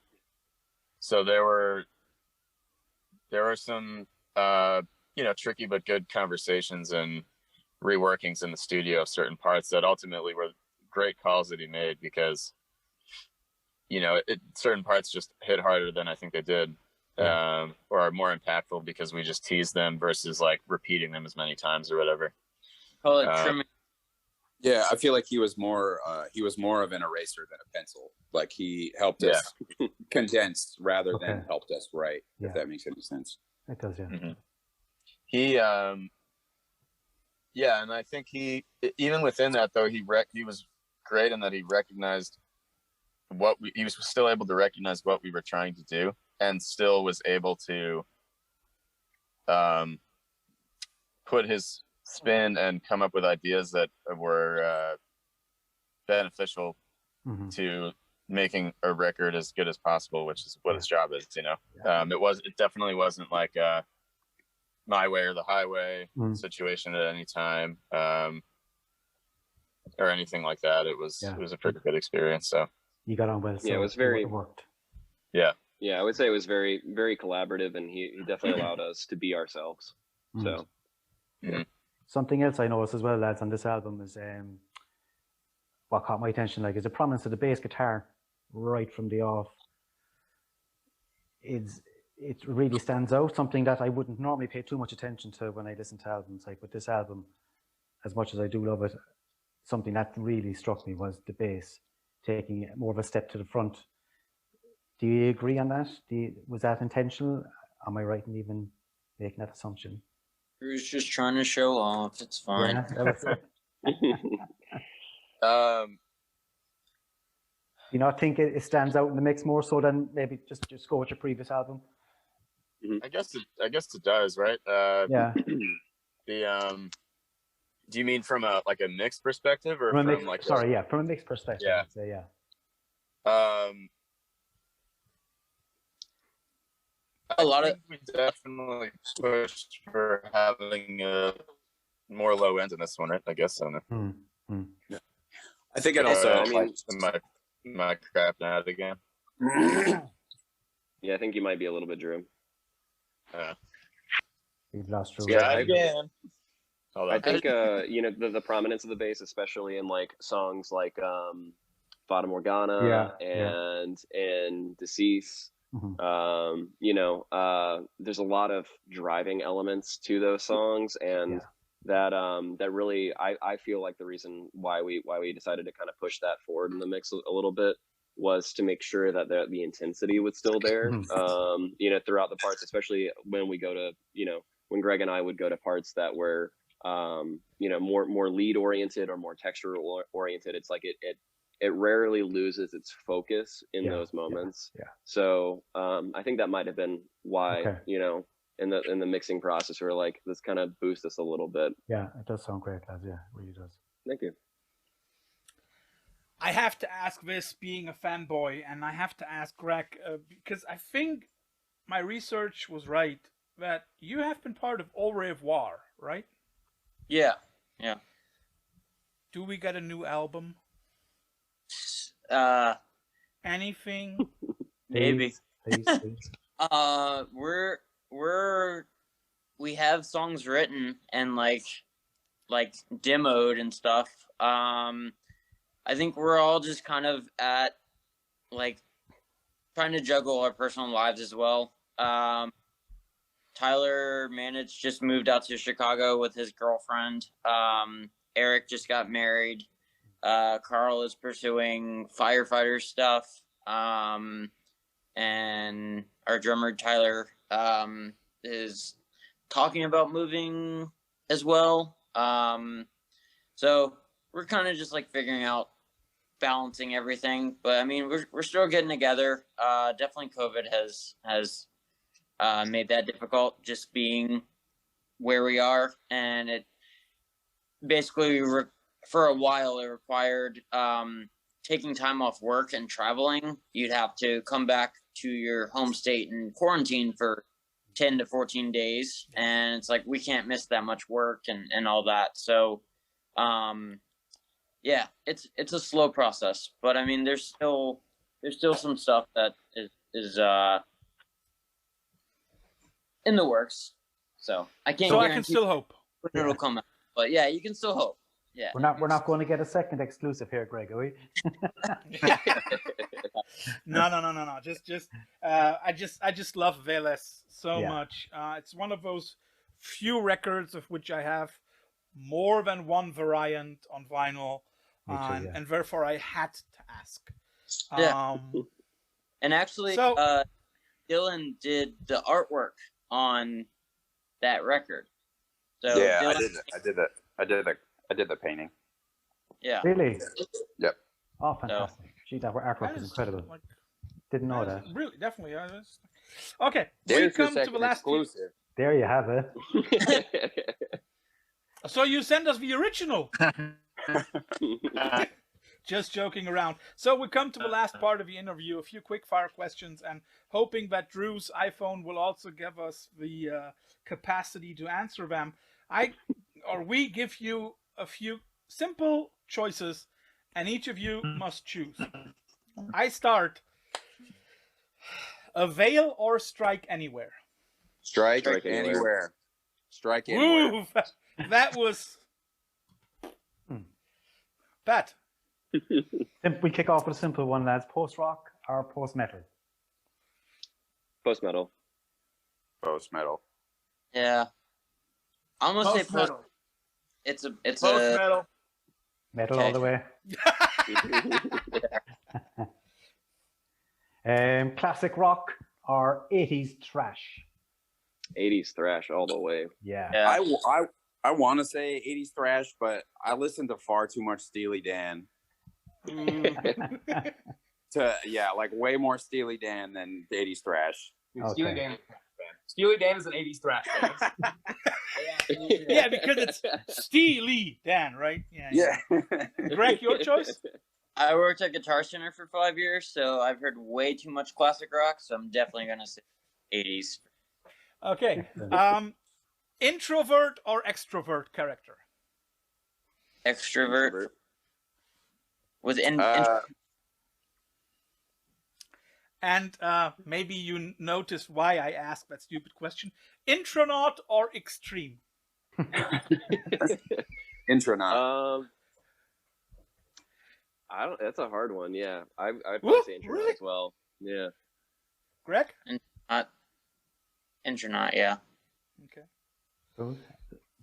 So there were some tricky but good conversations and reworkings in the studio of certain parts that ultimately were great calls that he made, because certain parts just hit harder than I think they did, or are more impactful because we just teased them versus like repeating them as many times or whatever. Call it trimming. Yeah, I feel like he was more of an eraser than a pencil. Like he helped us condense rather than helped us write. If that makes any sense. It does, yeah. He and I think he, even within that though, he was great in that he recognized he was still able to recognize what we were trying to do, and still was able to put his spin and come up with ideas that were beneficial to making a record as good as possible, which is what his job is. It definitely wasn't like my way or the highway situation at any time, or anything like that. It was a pretty good experience. So you got on well. So it was very worked. Yeah, I would say it was very, very collaborative, and he definitely allowed us to be ourselves. So something else I noticed as well, lads, on this album is what caught my attention, like, is a prominence of the bass guitar right from the off. It really stands out, something that I wouldn't normally pay too much attention to when I listen to albums. Like with this album, as much as I do love it, something that really struck me was the bass taking more of a step to the front. Do you agree on that? Was that intentional? Am I right in even making that assumption? Drew's just trying to show off. It's fine. Yeah, that was it. Do you not think it stands out in the mix more so than maybe just go with your previous album? I guess it does, right? Yeah. Do you mean from a mix perspective, or from a mix perspective? Yeah. I'd say, yeah. A lot of we definitely pushed for having a more low end in this one, right? I guess so. Yeah. I think it also. My crap out again. Yeah, I think you might be a little bit Drew. We've lost Drew. Yeah, again. I think the prominence of the bass, especially in like songs like Fata Morgana and Decease. There's a lot of driving elements to those songs, and that really I feel like the reason why we decided to kind of push that forward in the mix a little bit was to make sure that the intensity was still there throughout the parts, especially when we go to when Gregg and I would go to parts that were more lead oriented or more textural oriented. It's like it rarely loses its focus in those moments. So I think that might have been why in the mixing process we're like, let's kind of boost us a little bit. Yeah, it does sound great, lads. Yeah, it really does. Thank you. I have to ask this, being a fanboy, and I have to ask Gregg because I think my research was right that you have been part of Au Revoir, right? Yeah. Do we get a new album? Anything? Maybe. Please. We have songs written and like demoed and stuff. I think we're all just kind of at like trying to juggle our personal lives as well. Tyler just moved out to Chicago with his girlfriend. Eric just got married. Carl is pursuing firefighter stuff. And our drummer Tyler is talking about moving as well. So we're kind of just like figuring out balancing everything, but I mean we're still getting together. Definitely COVID has made that difficult, just being where we are, and it basically for a while it required taking time off work and traveling. You'd have to come back to your home state and quarantine for 10 to 14 days, and it's like we can't miss that much work and all that. So yeah, it's a slow process, but I mean there's still some stuff that is in the works. So I can't. So I can still hope when it'll come out, but yeah, you can still hope. Yeah, we're not going to get a second exclusive here, Gregg, are we? No. I just love Veles so much. It's one of those few records of which I have more than one variant on vinyl, and therefore I had to ask. And actually, Dylan did the artwork on that record. So yeah, Dylan, I did the painting. Yeah. Really? Yep. Oh, fantastic! Gee, that artwork is incredible. Didn't know that. Really, definitely. Okay, There's we come the to the last exclusive. There you have it. So you send us the original. Just joking around. So we come to the last part of the interview, a few quick fire questions, and hoping that Drew's iPhone will also give us the capacity to answer them. We give you a few simple choices, and each of you must choose. I start. Avail or strike anywhere? Strike anywhere. Strike anywhere. Ooh, that was Pat. We kick off with a simple one, lads. Post-rock or post-metal? Post-metal. Post-metal. Yeah. I'm gonna say post. It's post-metal. Metal all the way. Classic rock or 80s thrash? 80s thrash all the way. Yeah. I want to say 80s thrash, but I listen to far too much Steely Dan. Like way more Steely Dan than 80s thrash. Okay. Steely Dan is an 80s thrash band. Yeah, because it's Steely Dan, right? Yeah. Gregg, your choice? I worked at Guitar Center for 5 years, so I've heard way too much classic rock, so I'm definitely gonna say 80s. Okay. Introvert or extrovert character? Extrovert. With and maybe you noticed why I asked that stupid question. Intronaut or extreme? Intronaut. That's a hard one. Yeah, I'd probably say intronaut really? as well. Yeah. Gregg? Intronaut, yeah. Okay. So,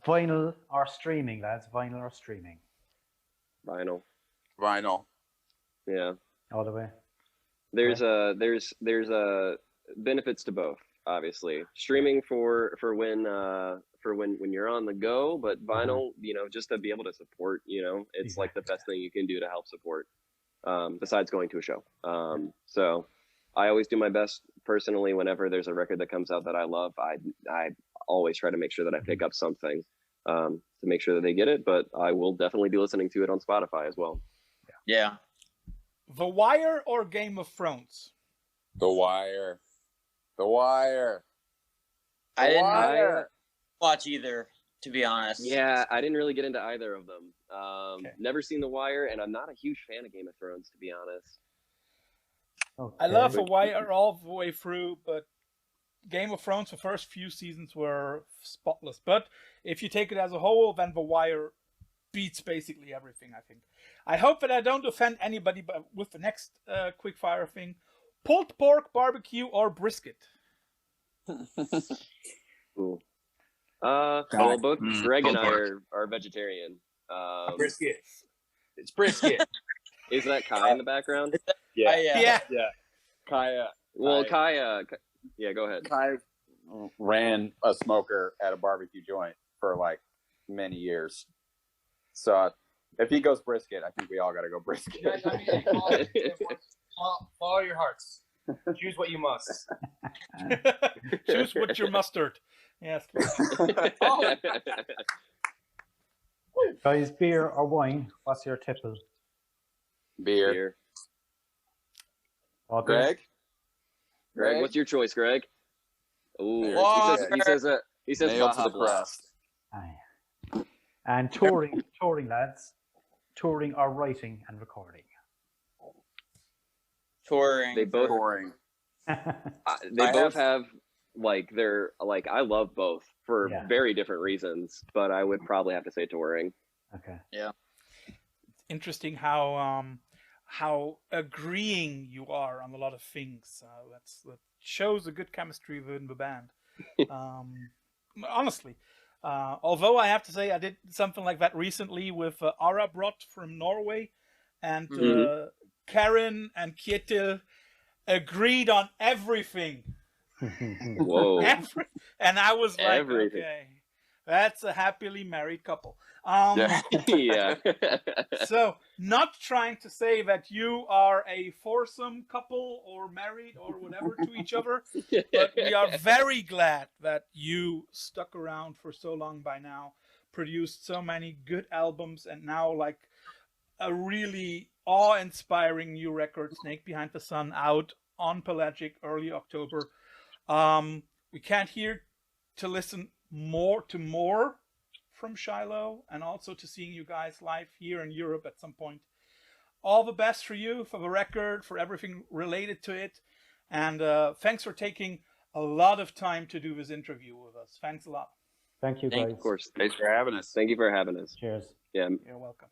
vinyl or streaming, lads? Vinyl or streaming? Vinyl. Yeah. All the way. There's benefits to both, obviously. Streaming for when you're on the go, but vinyl, just to be able to support, it's like the best thing you can do to help support, besides going to a show. So I always do my best personally whenever there's a record that comes out that I love. I always try to make sure that I pick up something to make sure that they get it, but I will definitely be listening to it on Spotify as well. Yeah. The Wire or Game of Thrones? The Wire. I didn't watch either, to be honest. Yeah, I didn't really get into either of them. Never seen The Wire, and I'm not a huge fan of Game of Thrones, to be honest. Okay. I love The Wire all the way through, but Game of Thrones, the first few seasons were spotless. But if you take it as a whole, then The Wire beats basically everything, I think. I hope that I don't offend anybody but with the next quickfire thing. Pulled pork, barbecue, or brisket? Ooh. Well, both Gregg and I are vegetarian. Brisket. It's brisket. Is that Kai in the background? Yeah. Yeah. Kai, Well, Kai, yeah, go ahead. Kai ran a smoker at a barbecue joint for like many years. So if he goes brisket, I think we all got to go brisket. Guys, I mean, follow your hearts. Choose what you must. Choose what your mustard. Yes. Guys, beer or wine? What's your tipple? Beer. Gregg? Gregg, what's your choice, Gregg? Ooh, he says Nailed Baja to the Blast. Aye. And touring lads. Touring or writing and recording? Touring. They both Touring. they both have like they're like I love both for very different reasons, but I would probably have to say touring. Okay. Yeah. Interesting how agreeing you are on a lot of things. That shows a good chemistry within the band. Honestly, although I have to say I did something like that recently with Arabrot from Norway, and Karen and Kjetil agreed on everything. Whoa. And I was like, Everything. okay, that's a happily married couple. Yeah. So, not trying to say that you are a foursome couple or married or whatever to each other, but we are very glad that you stuck around for so long by now, produced so many good albums, and now like a really awe-inspiring new record, Snake Behind the Sun, out on Pelagic early October. We can't hear to listen more from Shiloh, and also to seeing you guys live here in Europe at some point. All the best for you, for the record, for everything related to it, and thanks for taking a lot of time to do this interview with us. Thanks a lot. Thank you, guys. Of course. Thanks for having us. Thank you for having us. Cheers. Yeah. You're welcome.